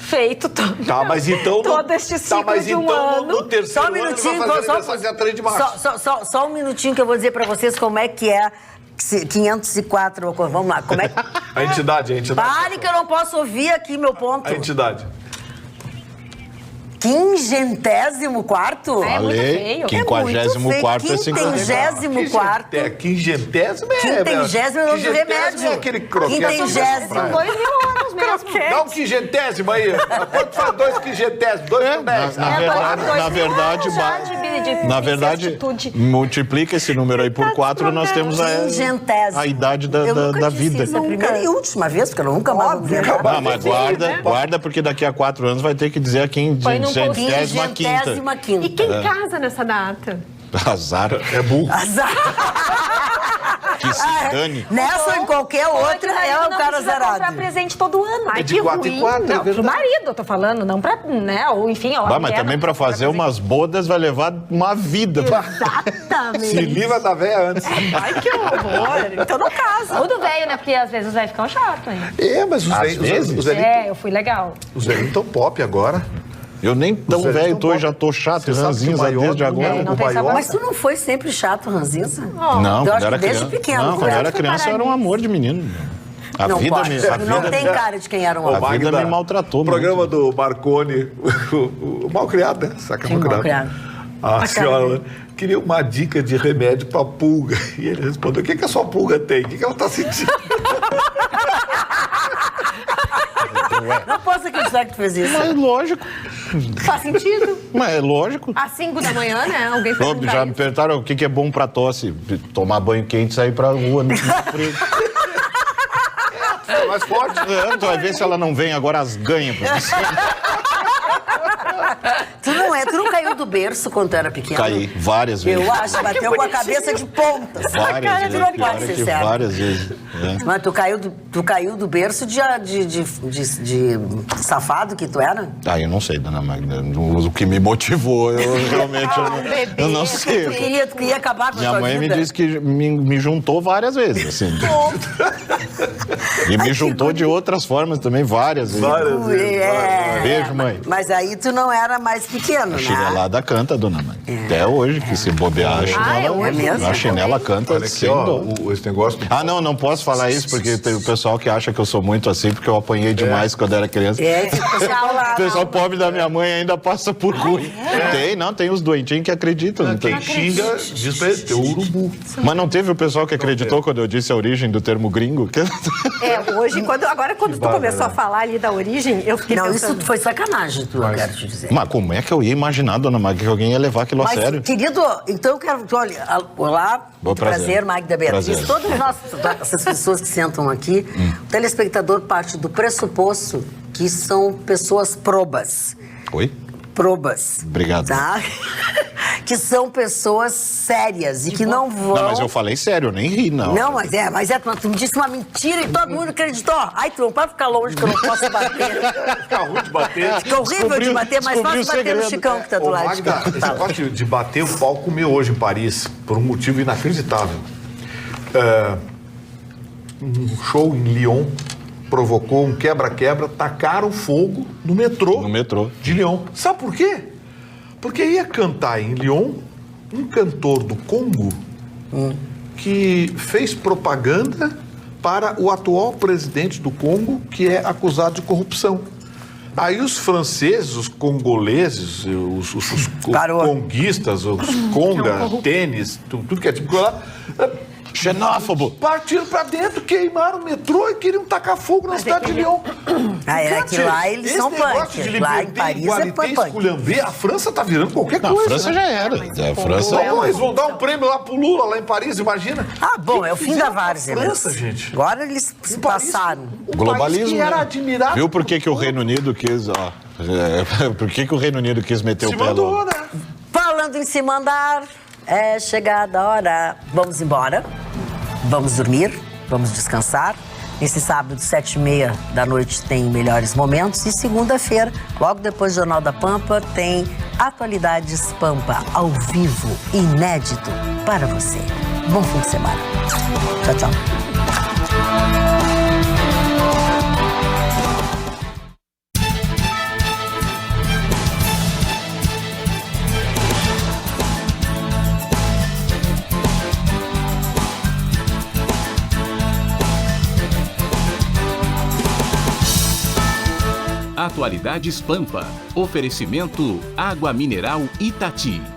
feito todo,
Tá, mas então...
todo este ciclo de um ano.
no terceiro
Só um
ano, ele
minutinho,
vai fazer aniversário dia 3 de março.
só um minutinho que eu vou dizer pra vocês como é que é 504. Vamos lá, como é que...
A entidade.
Pare que eu não posso ouvir aqui meu ponto.
A entidade.
54º?
É muito
Falei,
feio.
54º é 54.
54º.
Quingentésimo é...
Quintagésimo é o nome do remédio.
É aquele croquete.
Quintagésimo.
São 2.000 anos mesmo.
Dá um quingentésimo aí. Quanto faz 2 quingentésimos? 2 com 10.
Na verdade, multiplica esse número aí por 4, nós temos
Quingentésimo.
a idade
Eu nunca
da
disse
vida.
isso, é a primeira e última vez, porque eu nunca mais vou dizer.
Ah, mas guarda, porque daqui a 4 anos vai ter que dizer a
Põe num
505ª.
E quem casa nessa data?
Azar.
É burro.
Azar.
Que se dane.
Nessa ou em qualquer outra, é o cara
comprar
zerado.
presente todo ano.
Ai,
de
que
4 em
ruim.
4, é
Não, pro
verdade.
marido, eu tô falando, não pra, né, ou enfim, ó.
Bah, mas também pra fazer umas bodas vai levar uma vida.
Exatamente.
Se livra da véia antes.
Ai, que horror. Então não casa.
Ou do velho, né, porque às vezes os velhos ficam chatos, hein.
É, mas os
Às
velhos
vezes?
É, eu fui legal.
estão pop agora.
Eu nem tão
Vocês
velho
não
tô,
podem-
já tô chato,
Você sabe que o
ranzinza
maior
desde
do
agora.
mundo,
Não
o
tem
maior-
sabor.
Mas tu não foi sempre chato, ranzinza?
Não,
eu
quando
acho
era
que desde
criança.
pequeno.
Não, quando
né?
era criança eu era um amor de menino. A
Não
vida
pode.
me.
Não tem cara de quem era um
A
homem.
vida me maltratou
O programa
muito.
do Marconi, o malcriado, né? Saca
Sim, malcriado.
A senhora queria uma dica de remédio pra pulga. E ele respondeu: o que a sua pulga tem? O que ela tá sentindo?
Não posso acreditar que tu fez isso.
Mas lógico.
Faz sentido.
Mas é lógico.
Às 5 da manhã, né? Alguém perguntar
Já me
isso.
perguntaram o que é bom pra tosse. Tomar banho quente e sair pra rua no frio.
É mais forte.
É, tu vai ver se ela não vem agora as ganhas pra você.
Tu não caiu do berço quando tu era pequeno?
Caí várias vezes.
Eu acho, bateu com a cabeça de ponta.
Várias
Cara, tu
vezes.
não
Pior
pode
é
ser
que
sério.
várias vezes. É.
Mas tu caiu do berço de safado que tu era?
Ah, eu não sei, dona Magda. O que me motivou, eu realmente eu não sei.
Tu queria acabar com a
Minha
tua
mãe
vida?
me disse que me juntou várias vezes, assim. E me juntou de outras formas também, várias vezes. Beijo, mãe.
Mas aí tu não era mais pequeno,
A
né?
chinelada canta, dona mãe. Até hoje, que se bobear, a chinela,
é mesmo?
a chinela canta
Olha aqui,
sem
ó,
dó.
esse negócio do...
Ah, não posso falar isso, porque tem o pessoal que acha que eu sou muito assim, porque eu apanhei demais quando era criança. O pessoal pobre da minha mãe ainda passa por ruim. Tem os doentinhos que acreditam. Não
Quem
tem.
xinga, diz pra ele, tem urubu.
Mas não teve o pessoal que acreditou quando eu disse a origem do termo gringo?
Hoje, quando tu começou a falar ali da origem, eu fiquei
Não,
pensando...
isso foi sacanagem, eu quero te dizer.
Mas como é que eu ia imaginar, dona Magda, que alguém ia levar aquilo a
Mas,
sério?
querido, então eu quero... Olha, olá,
Bom prazer.
Magda Beatriz.
Prazer.
Todas essas pessoas que sentam aqui, o telespectador parte do pressuposto que são pessoas probas.
Oi?
Probas.
Obrigado.
Tá? Que são pessoas sérias e que não vão...
Não, mas eu falei sério, eu nem ri, não.
Não, mas tu me disse uma mentira e todo mundo acreditou. Ai, tu não pode ficar longe que eu não posso bater.
Fica ruim de bater.
Fica horrível de bater, mas
descobri
fácil
o
bater no
segredo.
Chicão que tá do
Ô,
lado.
Magda, esse negócio de bater, o pau comeu hoje em Paris, por um motivo inacreditável. Um show em Lyon provocou um quebra-quebra, tacaram fogo no metrô.
No metrô.
De Lyon. Sabe por quê? Porque ia cantar em Lyon um cantor do Congo que fez propaganda para o atual presidente do Congo, que é acusado de corrupção. Aí os franceses, os congoleses, os conguistas, os conga, tênis, tudo que é tipo lá,
xenófobo.
partiram pra dentro, queimaram o metrô e queriam tacar fogo na cidade de Lyon.
É que lá eles são punk. Lá em Paris é punk.
A França tá virando qualquer
Não,
coisa.
a França já era. A França...
Eles vão dar um prêmio lá pro Lula, lá em Paris, imagina.
Bom, é o fim da várzea.
França, gente.
Agora eles se passaram.
Globalismo,
que era
né?
admirável.
Viu por que o Reino Unido quis, por que o Reino Unido quis meter o pé
mandou,
lá?
né?
Falando em se mandar, é chegada a hora. Vamos embora. Vamos dormir, vamos descansar. Nesse sábado, 7h30 da noite, tem Melhores Momentos. E segunda-feira, logo depois do Jornal da Pampa, tem Atualidades Pampa, ao vivo, inédito, para você. Bom fim de semana. Tchau, tchau.
Atualidades Pampa. Oferecimento Água Mineral Itati.